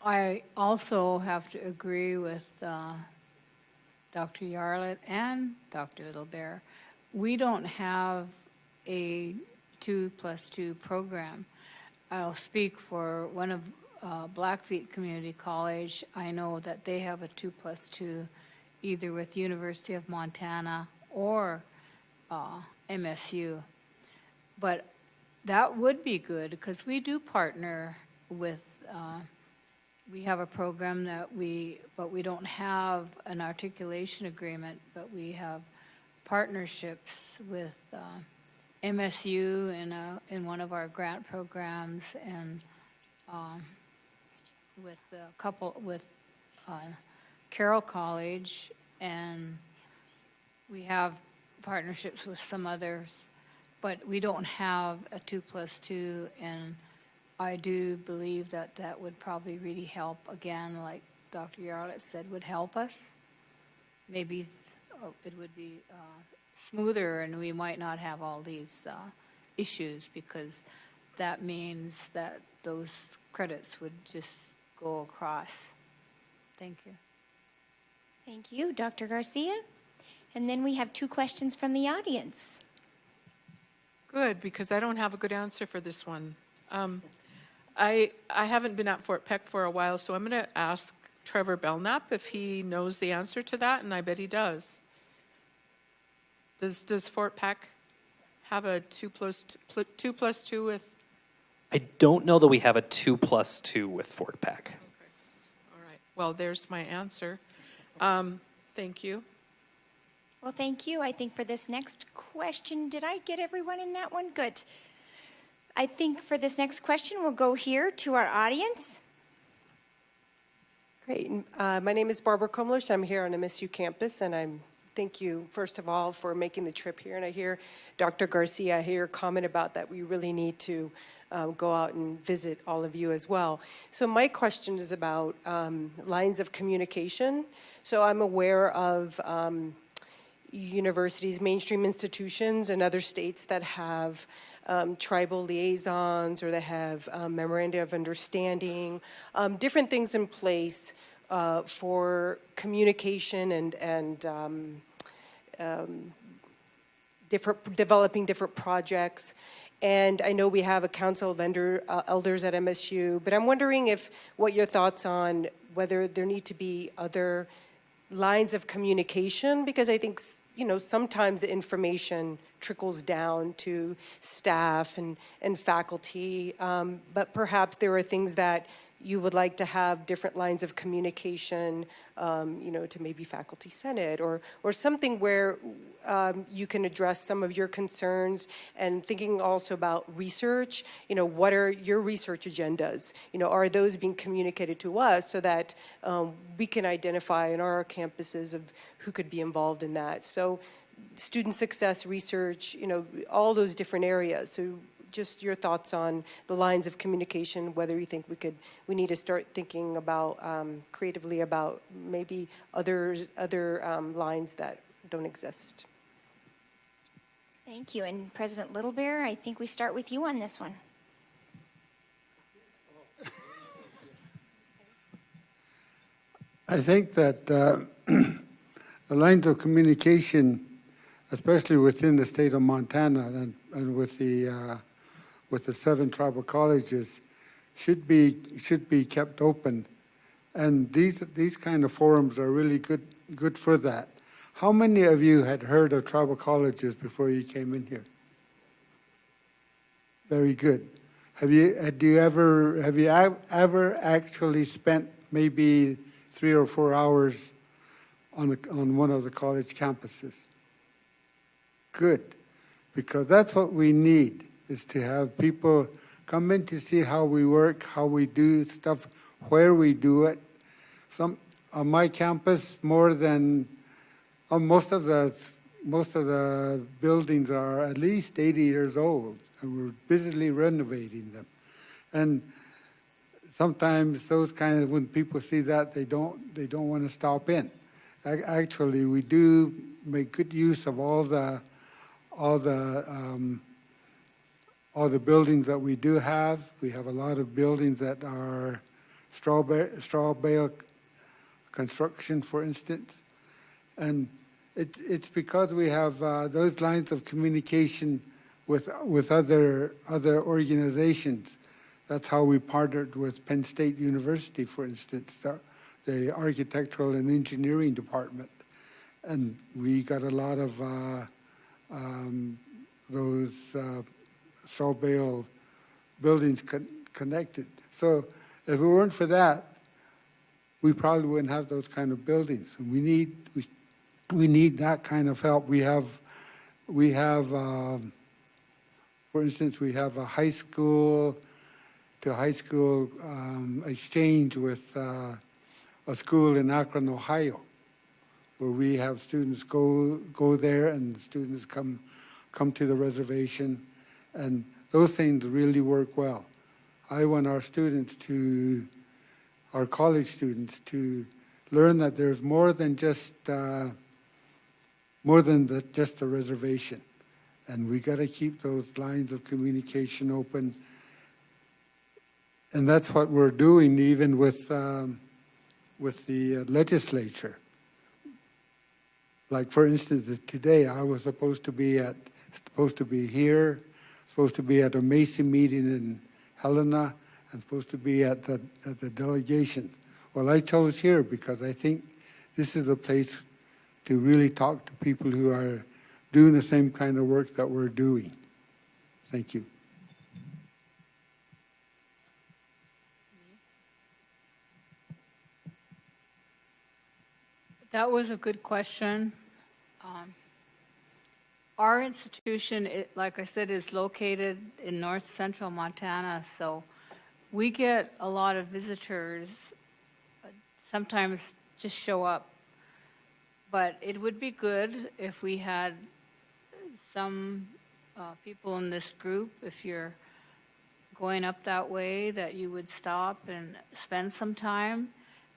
[SPEAKER 3] I also have to agree with Dr. Yarlett and Dr. Littlebear. We don't have a 2+2 program. I'll speak for one of Blackfeet Community College. I know that they have a 2+2 either with University of Montana or MSU. But that would be good because we do partner with we have a program that but we don't have an articulation agreement, but we have partnerships with MSU in one of our grant programs, and with a couple with Carroll College, and we have partnerships with some others, but we don't have a 2+2, and I do believe that that would probably really help, again, like Dr. Yarlett said, would help us. Maybe it would be smoother, and we might not have all these issues, because that means that those credits would just go across. Thank you.
[SPEAKER 1] Thank you, Dr. Garcia. And then we have 2 questions from the audience.
[SPEAKER 4] Good, because I don't have a good answer for this one. I haven't been at Fort Peck for a while, so I'm going to ask Trevor Belknap if he knows the answer to that, and I bet he does. Does Fort Peck have a 2+2 with?
[SPEAKER 6] I don't know that we have a 2+2 with Fort Peck.
[SPEAKER 4] Okay. All right. Well, there's my answer. Thank you.
[SPEAKER 1] Well, thank you. I think for this next question, did I get everyone in that one? Good. I think for this next question, we'll go here to our audience.
[SPEAKER 7] Great. My name is Barbara Komlish. I'm here on MSU campus, and thank you, first of all, for making the trip here. And I hear Dr. Garcia, I hear your comment about that we really need to go out and visit all of you as well. So my question is about lines of communication. So I'm aware of universities, mainstream institutions, and other states that have tribal liaisons, or they have memoranda of understanding, different things in place for communication and developing different projects. And I know we have a council of elders at MSU, but I'm wondering what your thoughts on whether there need to be other lines of communication, because I think, sometimes the information trickles down to staff and faculty, but perhaps there are things that you would like to have different lines of communication, to maybe faculty senate, or something where you can address some of your concerns, and thinking also about research. What are your research agendas? Are those being communicated to us so that we can identify in our campuses of who could be involved in that? So student success research, all those different areas. So just your thoughts on the lines of communication, whether you think we need to start thinking about creatively about maybe other lines that don't exist.
[SPEAKER 1] Thank you. And President Little Bear, I think we start with you on this one.
[SPEAKER 2] I think that the lines of communication, especially within the state of Montana and with the 7 tribal colleges, should be kept open, and these kind of forums are really good for that. How many of you had heard of tribal colleges before you came in here? Very good. Have you ever actually spent maybe 3 or 4 hours on one of the college campuses? Good, because that's what we need, is to have people come in to see how we work, how we do stuff, where we do it. On my campus, most of the buildings are at least 80 years old, and we're busily renovating them. And sometimes when people see that, they don't want to stop in. Actually, we do make good use of all the buildings that we do have. We have a lot of buildings that are straw bale construction, for instance. And it's because we have those lines of communication with other organizations. That's how we partnered with Penn State University, for instance, the architectural and engineering department. And we got a lot of those straw bale buildings connected. So if it weren't for that, we probably wouldn't have those kind of buildings. And we need that kind of help. We have, for instance, we have a high school to high school exchange with a school in Akron, Ohio, where we have students go there and students come to the reservation, and those things really work well. I want our students our college students to learn that there's more than just just a reservation, and we got to keep those lines of communication open. And that's what we're doing, even with the legislature. Like, for instance, today I was supposed to be here, supposed to be at a Macy meeting in Helena, and supposed to be at the delegations. Well, I chose here because I think this is a place to really talk to people who are doing the same kind of work that we're doing. Thank you.
[SPEAKER 3] That was a good question. Our institution, like I said, is located in north central Montana, so we get a lot of visitors, sometimes just show up. But it would be good if we had some people in this group, if you're going up that way, that you would stop and spend some time,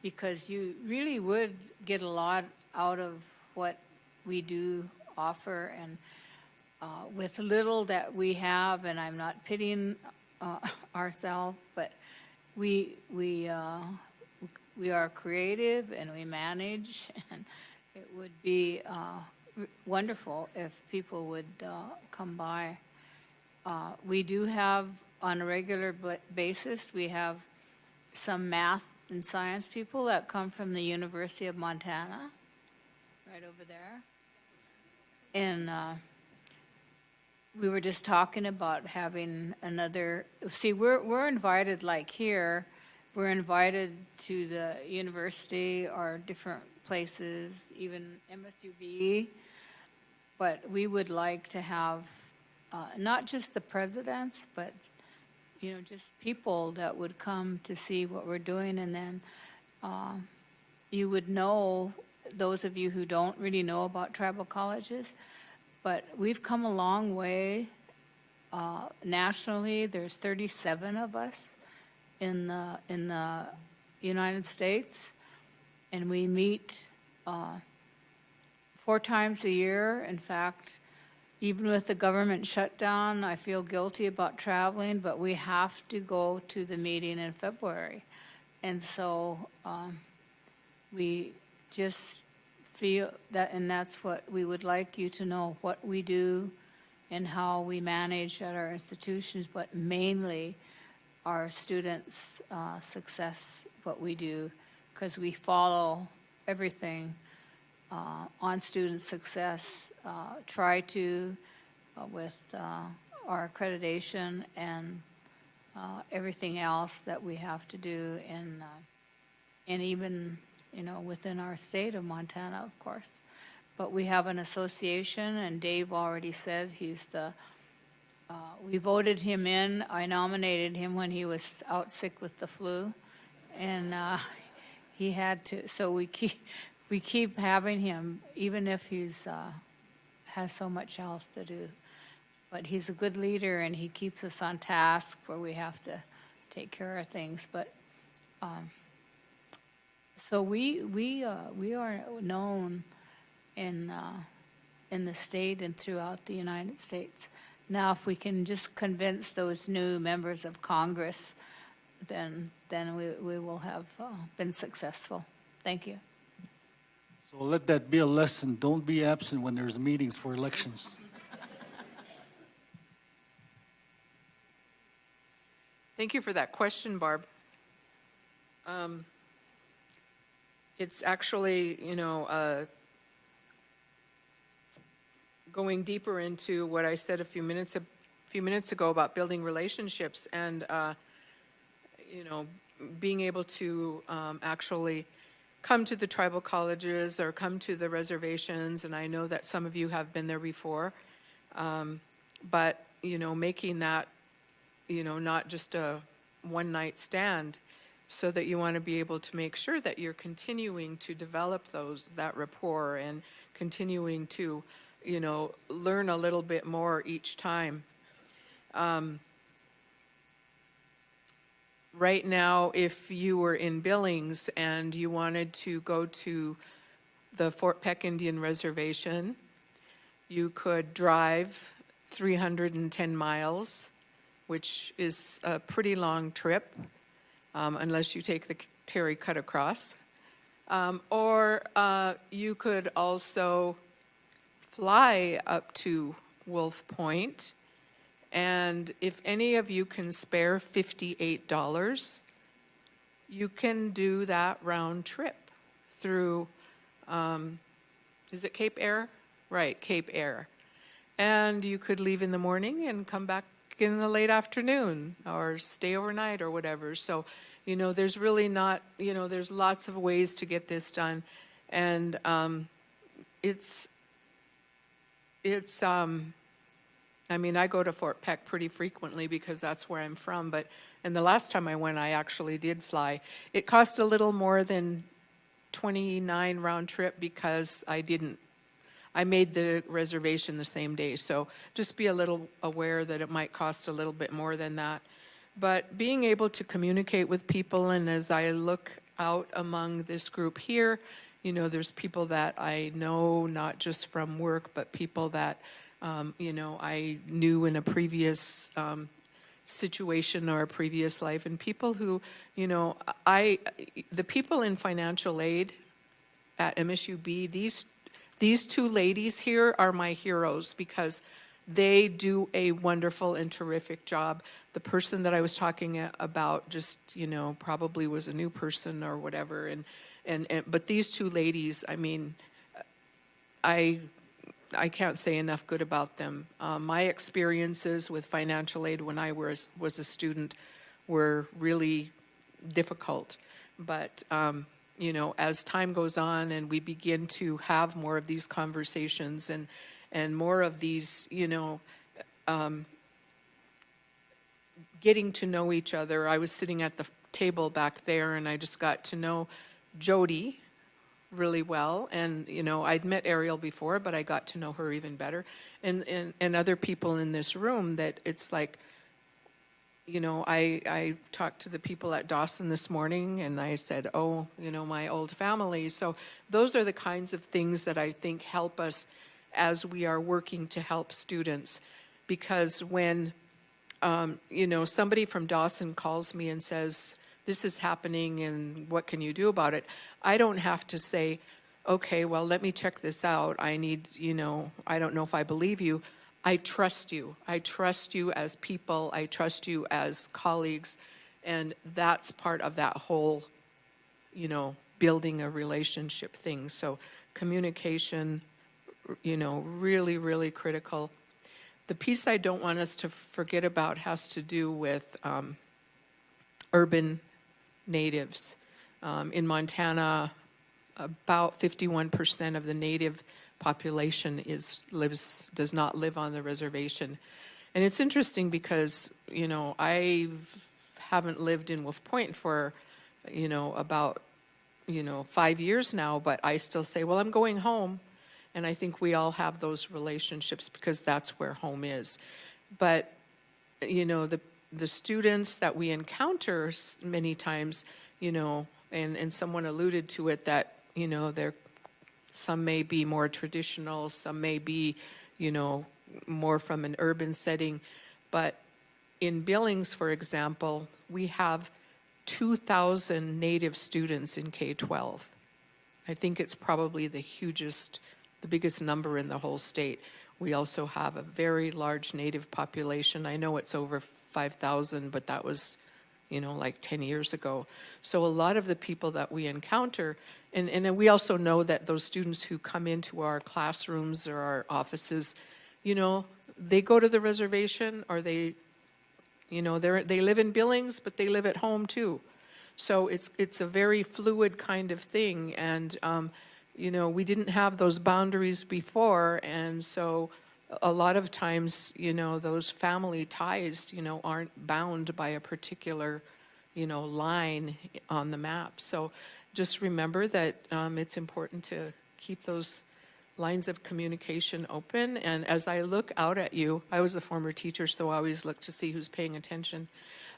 [SPEAKER 3] because you really would get a lot out of what we do offer, and with little that we have, and I'm not pitying ourselves, but we are creative and we manage, and it would be wonderful if people would come by. We do have, on a regular basis, we have some math and science people that come from the University of Montana, right over there. And we were just talking about having another, see, we're invited, like here, we're invited to the university or different places, even MSUB, but we would like to have not just the presidents, but just people that would come to see what we're doing, and then you would know, those of you who don't really know about tribal colleges, but we've come a long way. Nationally, there's 37 of us in the United States, and we meet 4 times a year. In fact, even with the government shutdown, I feel guilty about traveling, but we have to go to the meeting in February. And so we just feel that, and that's what we would like you to know, what we do and how we manage at our institutions, but mainly our students' success, what we do, because we follow everything on student success, try to, with our accreditation and everything else that we have to do, and even, within our state of Montana, of course. But we have an association, and Dave already said he's we voted him in. I nominated him when he was out sick with the flu, and he had to, so we keep having him, even if he's has so much else to do. But he's a good leader, and he keeps us on task where we have to take care of things. But so we are known in the state and throughout the United States. Now, if we can just convince those new members of Congress, then we will have been successful. Thank you.
[SPEAKER 5] So let that be a lesson. Don't be absent when there's meetings for elections.
[SPEAKER 4] Thank you for that question, Barb. It's actually, going deeper into what I said a few minutes ago about building relationships, and being able to actually come to the tribal colleges or come to the reservations, and I know that some of you have been there before. But, making that, not just a one-night stand, so that you want to be able to make sure that you're continuing to develop that rapport and continuing to, learn a little bit more each time. Right now, if you were in Billings and you wanted to go to the Fort Peck Indian Reservation, you could drive 310 miles, which is a pretty long trip, unless you take the Terry Cut across. Or you could also fly up to Wolf Point. And if any of you can spare $58, you can do that round trip through, is it Cape Air? Right, Cape Air. And you could leave in the morning and come back in the late afternoon or stay overnight or whatever. So, there's really not, there's lots of ways to get this done. And I go to Fort Peck pretty frequently because that's where I'm from, and the last time I went, I actually did fly. It cost a little more than 29 round trip because I made the reservation the same day, so just be a little aware that it might cost a little bit more than that. But being able to communicate with people, and as I look out among this group here, there's people that I know, not just from work, but people that I knew in a previous situation or a previous life, and people who, the people in financial aid at MSUB, these two ladies here are my heroes because they do a wonderful and terrific job. The person that I was talking about just, probably was a new person or whatever, but these two ladies, I can't say enough good about them. My experiences with financial aid when I was a student were really difficult. But, as time goes on and we begin to have more of these conversations and more of these, getting to know each other. I was sitting at the table back there and I just got to know Jody really well, and I'd met Ariel before, but I got to know her even better, and other people in this room. That it's like, I talked to the people at Dawson this morning, and I said, my old family. So those are the kinds of things that I think help us as we are working to help students, because when somebody from Dawson calls me and says, this is happening and what can you do about it? I don't have to say, okay, well, let me check this out. I need, I don't know if I believe you. I trust you. I trust you as people. I trust you as colleagues. And that's part of that whole, building a relationship thing. So communication, really, really critical. The piece I don't want us to forget about has to do with urban natives. In Montana, about 51% of the native population does not live on the reservation. And it's interesting because, I haven't lived in Wolf Point for, about, 5 years now, but I still say, well, I'm going home. And I think we all have those relationships because that's where home is. But, the students that we encounter many times, and someone alluded to it that, some may be more traditional, some may be, more from an urban setting. But in Billings, for example, we have 2,000 Native students in K-12. I think it's probably the biggest number in the whole state. We also have a very large Native population. I know it's over 5,000, but that was, like 10 years ago. So a lot of the people that we encounter, and we also know that those students who come into our classrooms or our offices, they go to the reservation, or they live in Billings, but they live at home too. So it's a very fluid kind of thing, and you know, we didn't have those boundaries before, and so a lot of times, you know, those family ties, you know, aren't bound by a particular, you know, line on the map. So just remember that it's important to keep those lines of communication open. And as I look out at you, I was a former teacher, so I always look to see who's paying attention.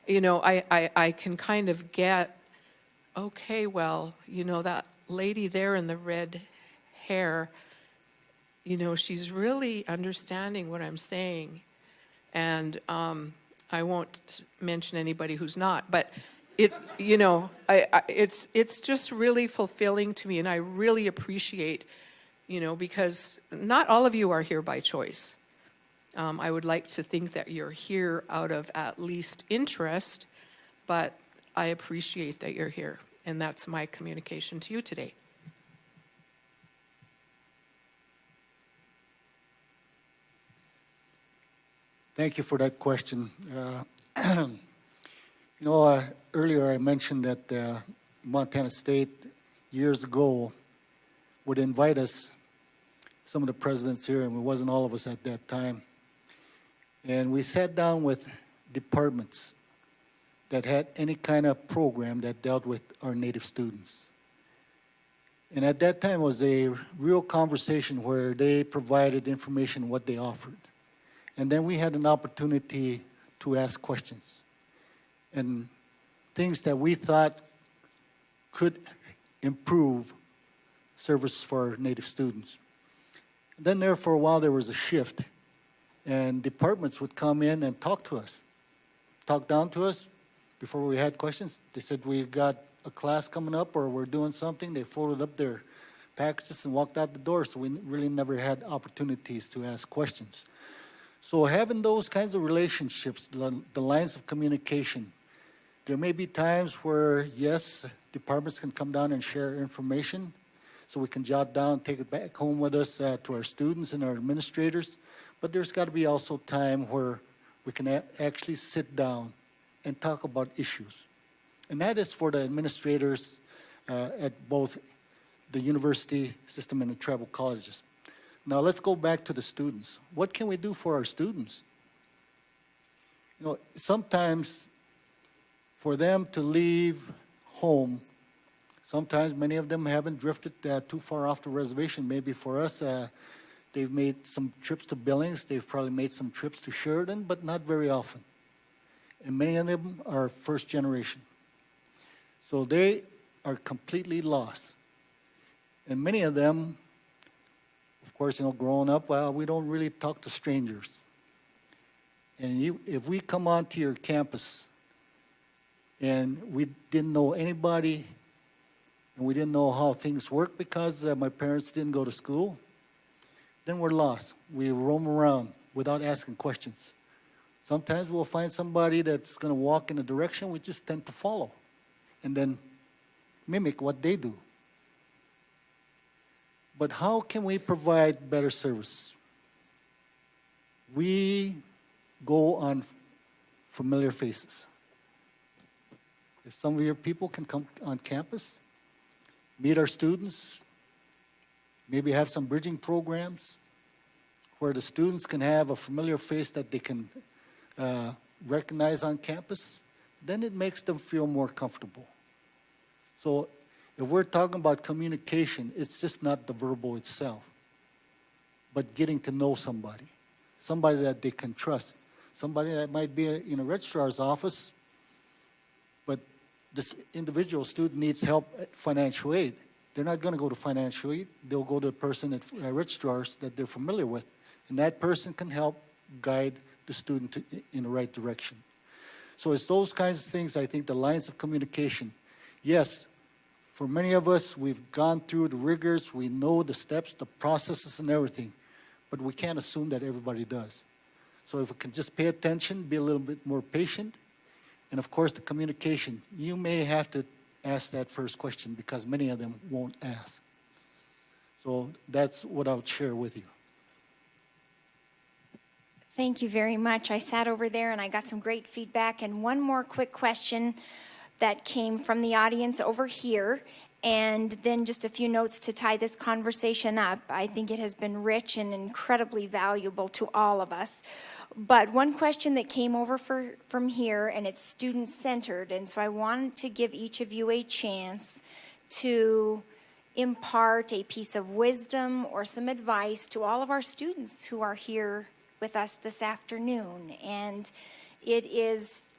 [SPEAKER 4] You know, I can kind of get, okay, well, you know, that lady there in the red hair, you know, she's really understanding what I'm saying. And I won't mention anybody who's not, but it, you know, it's just really fulfilling to me, and I really appreciate, you know, because not all of you are here by choice. I would like to think that you're here out of at least interest, but I appreciate that you're here, and that's my communication to you today.
[SPEAKER 5] Thank you for that question. You know, earlier I mentioned that Montana State years ago would invite us, some of the presidents here, and it wasn't all of us at that time. And we sat down with departments that had any kind of program that dealt with our Native students. And at that time, it was a real conversation where they provided information what they offered. And then we had an opportunity to ask questions and things that we thought could improve service for our Native students. And then there for a while, there was a shift, and departments would come in and talk to us, talk down to us before we had questions. They said, we've got a class coming up or we're doing something. They folded up their packages and walked out the door, so we really never had opportunities to ask questions. So having those kinds of relationships, the lines of communication, there may be times where, yes, departments can come down and share information, so we can jot down, take it back home with us to our students and our administrators. But there's got to be also time where we can actually sit down and talk about issues. And that is for the administrators at both the university system and the tribal colleges. Now let's go back to the students. What can we do for our students? You know, sometimes for them to leave home, sometimes many of them haven't drifted too far off the reservation. Maybe for us, they've made some trips to Billings, they've probably made some trips to Sheridan, but not very often. And many of them are first generation. So they are completely lost. And many of them, of course, you know, growing up, well, we don't really talk to strangers. And if we come onto your campus and we didn't know anybody and we didn't know how things work because my parents didn't go to school, then we're lost. We roam around without asking questions. Sometimes we'll find somebody that's going to walk in a direction we just tend to follow and then mimic what they do. But how can we provide better service? We go on familiar faces. If some of your people can come on campus, meet our students, maybe have some bridging programs where the students can have a familiar face that they can recognize on campus, then it makes them feel more comfortable. So if we're talking about communication, it's just not the verbal itself, but getting to know somebody that they can trust, somebody that might be in a registrar's office, but this individual student needs help at financial aid. They're not going to go to financial aid. They'll go to a person at registrars that they're familiar with, and that person can help guide the student in the right direction. So it's those kinds of things, I think, the lines of communication. Yes, for many of us, we've gone through the rigors, we know the steps, the processes and everything, but we can't assume that everybody does. So if we can just pay attention, be a little bit more patient, and of course the communication, you may have to ask that first question because many of them won't ask. So that's what I would share with you.
[SPEAKER 1] Thank you very much. I sat over there and I got some great feedback. And one more quick question. that came from the audience over here, and then just a few notes to tie this conversation up. I think it has been rich and incredibly valuable to all of us. But one question that came over from here, and it's student-centered, and so I wanted to give each of you a chance to impart a piece of wisdom or some advice to all of our students who are here with us this afternoon. And it is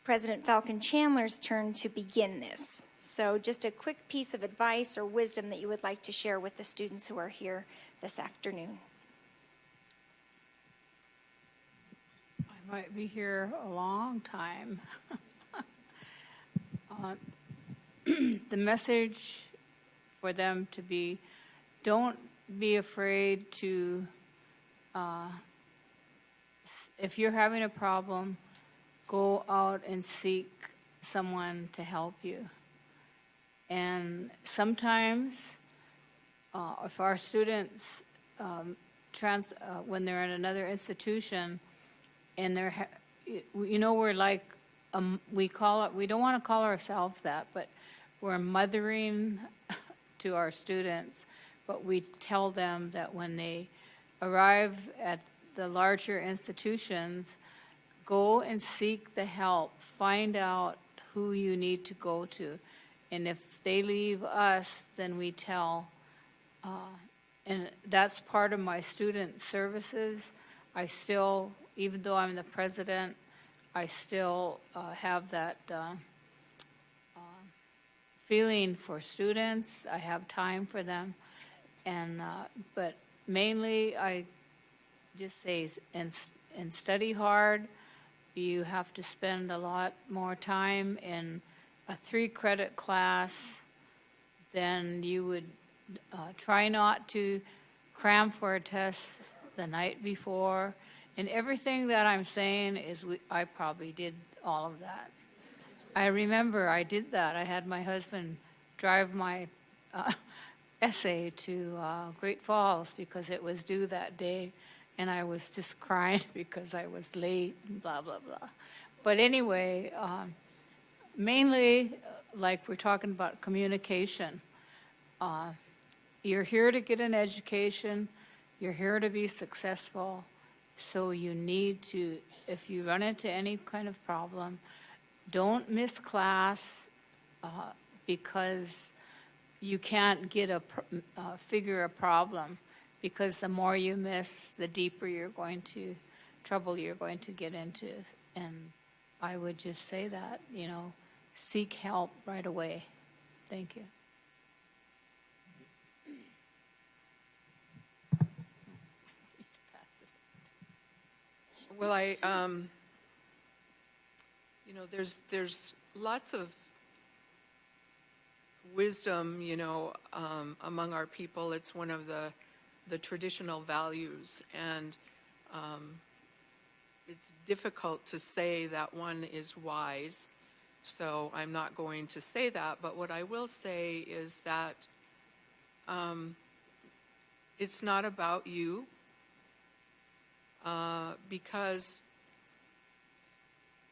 [SPEAKER 1] President Falcon Chandler's turn to begin this. So just a quick piece of advice or wisdom that you would like to share with the students who are here this afternoon.
[SPEAKER 3] I might be here a long time. The message for them to be, don't be afraid to, if you're having a problem, go out and seek someone to help you. And sometimes, if our students, when they're in another institution, and we're like, we don't want to call ourselves that, but we're mothering to our students, but we tell them that when they arrive at the larger institutions, go and seek the help, find out who you need to go to. And if they leave us, then we tell. And that's part of my student services. I still, even though I'm the president, I still have that feeling for students. I have time for them. And, but mainly I just say, and study hard. You have to spend a lot more time in a 3-credit class than you would try not to cram for a test the night before. And everything that I'm saying is I probably did all of that. I remember I did that. I had my husband drive my essay to Great Falls because it was due that day, and I was just crying because I was late and blah, blah, blah. But anyway, mainly, like we're talking about communication. You're here to get an education. You're here to be successful. So you need to, if you run into any kind of problem, don't miss class because you can't figure a problem, because the more you miss, the deeper trouble you're going to get into. And I would just say that, seek help right away. Thank you.
[SPEAKER 4] Well, there's lots of wisdom, among our people. It's one of the traditional values, and it's difficult to say that one is wise, so I'm not going to say that. But what I will say is that it's not about you, because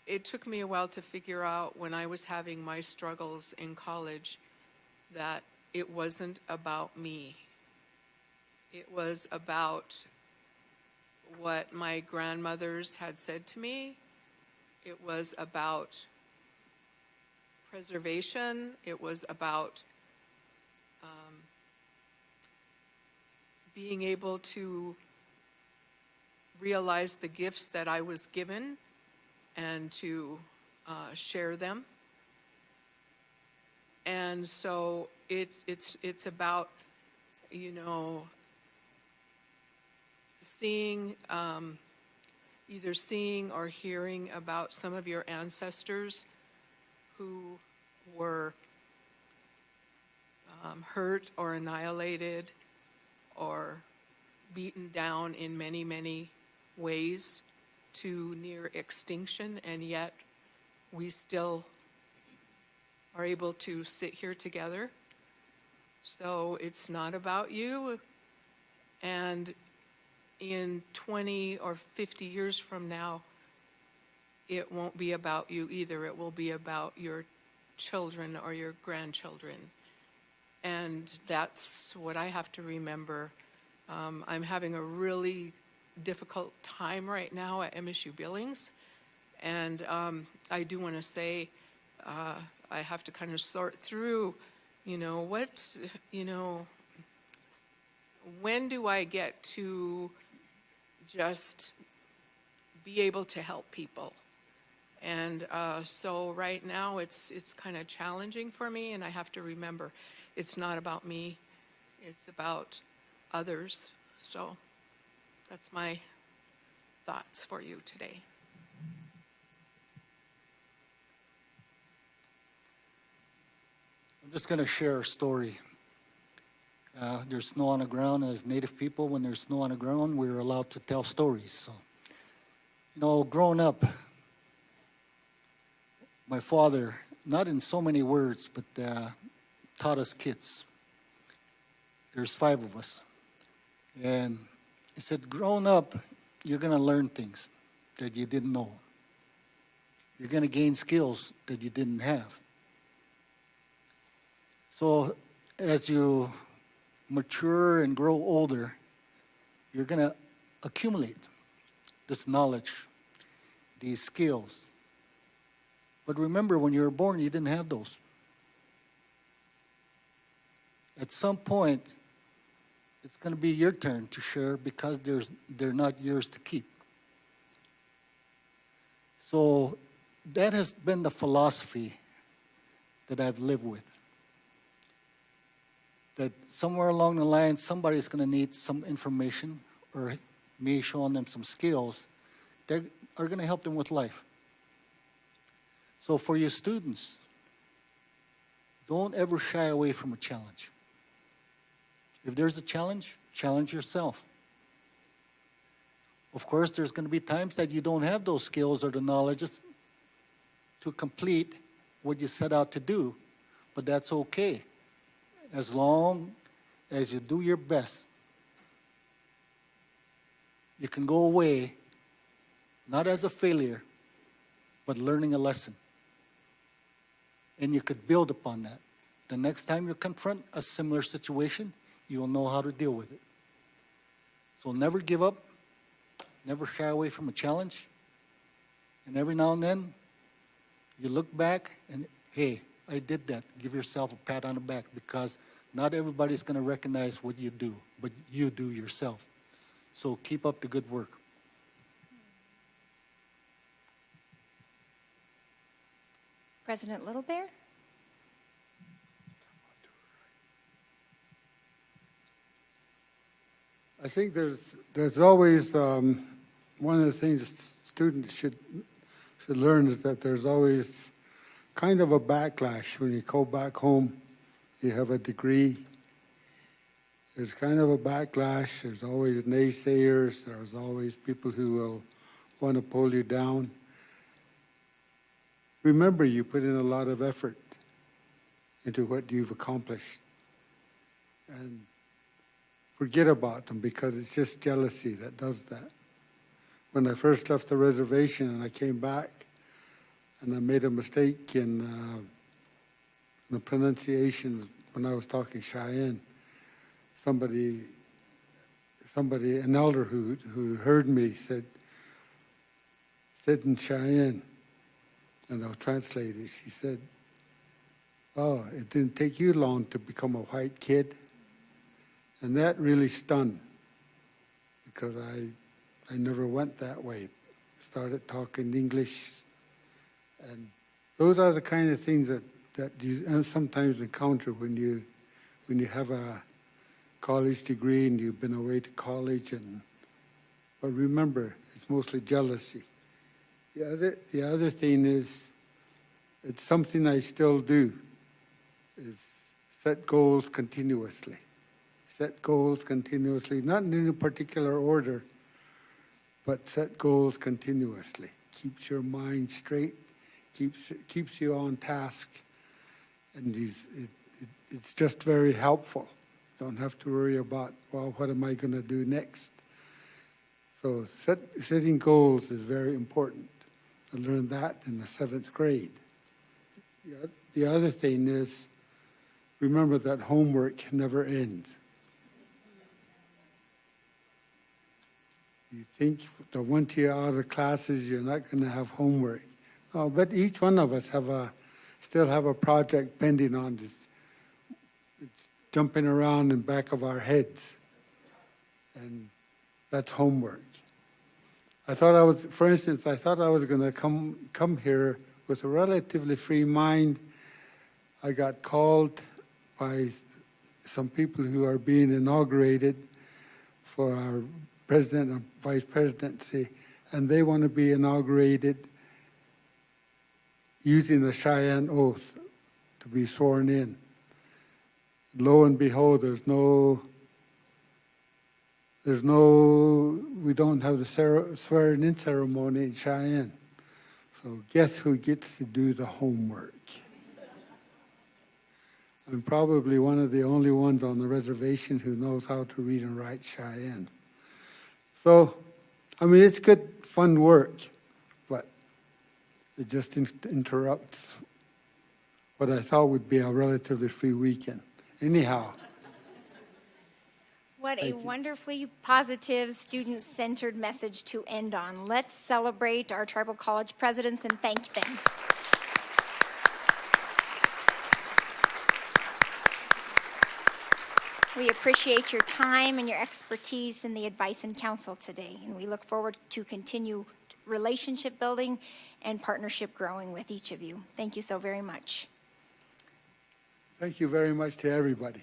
[SPEAKER 4] it took me a while to figure out, when I was having my struggles in college, that it wasn't about me. It was about what my grandmothers had said to me. It was about preservation. It was about being able to realize the gifts that I was given and to share them. And so it's about, seeing, either seeing or hearing about some of your ancestors who were hurt or annihilated or beaten down in many, many ways to near extinction, and yet we still are able to sit here together. So it's not about you, and in 20 or 50 years from now, it won't be about you either. It will be about your children or your grandchildren. And that's what I have to remember. I'm having a really difficult time right now at MSU Billings. And I do want to say, I have to kind of sort through, when do I get to just be able to help people? And so right now it's kind of challenging for me, and I have to remember it's not about me, it's about others. So that's my thoughts for you today.
[SPEAKER 5] I'm just going to share a story. There's snow on the ground. As Native people, when there's snow on the ground, we're allowed to tell stories. So, growing up, my father, not in so many words, but taught us kids. There's 5 of us. And he said, growing up, you're going to learn things that you didn't know. You're going to gain skills that you didn't have. So as you mature and grow older, you're going to accumulate this knowledge, these skills. But remember, when you were born, you didn't have those. At some point, it's going to be your turn to share because they're not yours to keep. So that has been the philosophy that I've lived with. That somewhere along the line, somebody's going to need some information or me showing them some skills that are going to help them with life. So for you students, don't ever shy away from a challenge. If there's a challenge, challenge yourself. Of course, there's going to be times that you don't have those skills or the knowledge to complete what you set out to do, but that's okay. As long as you do your best, you can go away, not as a failure, but learning a lesson. And you could build upon that. The next time you confront a similar situation, you will know how to deal with it. So never give up, never shy away from a challenge. And every now and then, you look back and, hey, I did that. Give yourself a pat on the back because not everybody's going to recognize what you do, but you do yourself. So keep up the good work.
[SPEAKER 1] President Little Bear?
[SPEAKER 2] I think there's always one of the things students should learn is that there's always kind of a backlash when you go back home. You have a degree. There's kind of a backlash. There's always naysayers. There's always people who will want to pull you down. Remember, you put in a lot of effort into what you've accomplished. And forget about them because it's just jealousy that does that. When I first left the reservation and I came back and I made a mistake in the pronunciation when I was talking Cheyenne, somebody, an elder who heard me said in Cheyenne, and I'll translate it, she said, "Oh, it didn't take you long to become a white kid." And that really stunned because I never went that way. Started talking English. And those are the kind of things that you sometimes encounter when you have a college degree and you've been away to college. But remember, it's mostly jealousy. The other thing is, it's something I still do, is set goals continuously. Set goals continuously, not in any particular order, but set goals continuously. Keeps your mind straight, keeps you on task, and it's just very helpful. Don't have to worry about, well, what am I going to do next? So setting goals is very important. I learned that in the 7th grade. the other thing is, remember that homework never ends. You think that once you're out of classes, you're not going to have homework. No, but each one of us still have a project pending on this. It's jumping around in back of our heads. And that's homework. For instance, I thought I was going to come here with a relatively free mind. I got called by some people who are being inaugurated for our president and vice presidency, and they want to be inaugurated using the Cheyenne oath to be sworn in. Lo and behold, we don't have the swearing in ceremony in Cheyenne. So guess who gets to do the homework? I'm probably one of the only ones on the reservation who knows how to read and write Cheyenne. So, I mean, it's good, fun work, but it just interrupts what I thought would be a relatively free weekend. Anyhow.
[SPEAKER 1] What a
[SPEAKER 2] Thank you.
[SPEAKER 1] wonderfully positive, student-centered message to end on. Let's celebrate our tribal college presidents and thank them. We appreciate your time and your expertise and the advice and counsel today, and we look forward to continue relationship building and partnership growing with each of you. Thank you so very much.
[SPEAKER 2] Thank you very much to everybody.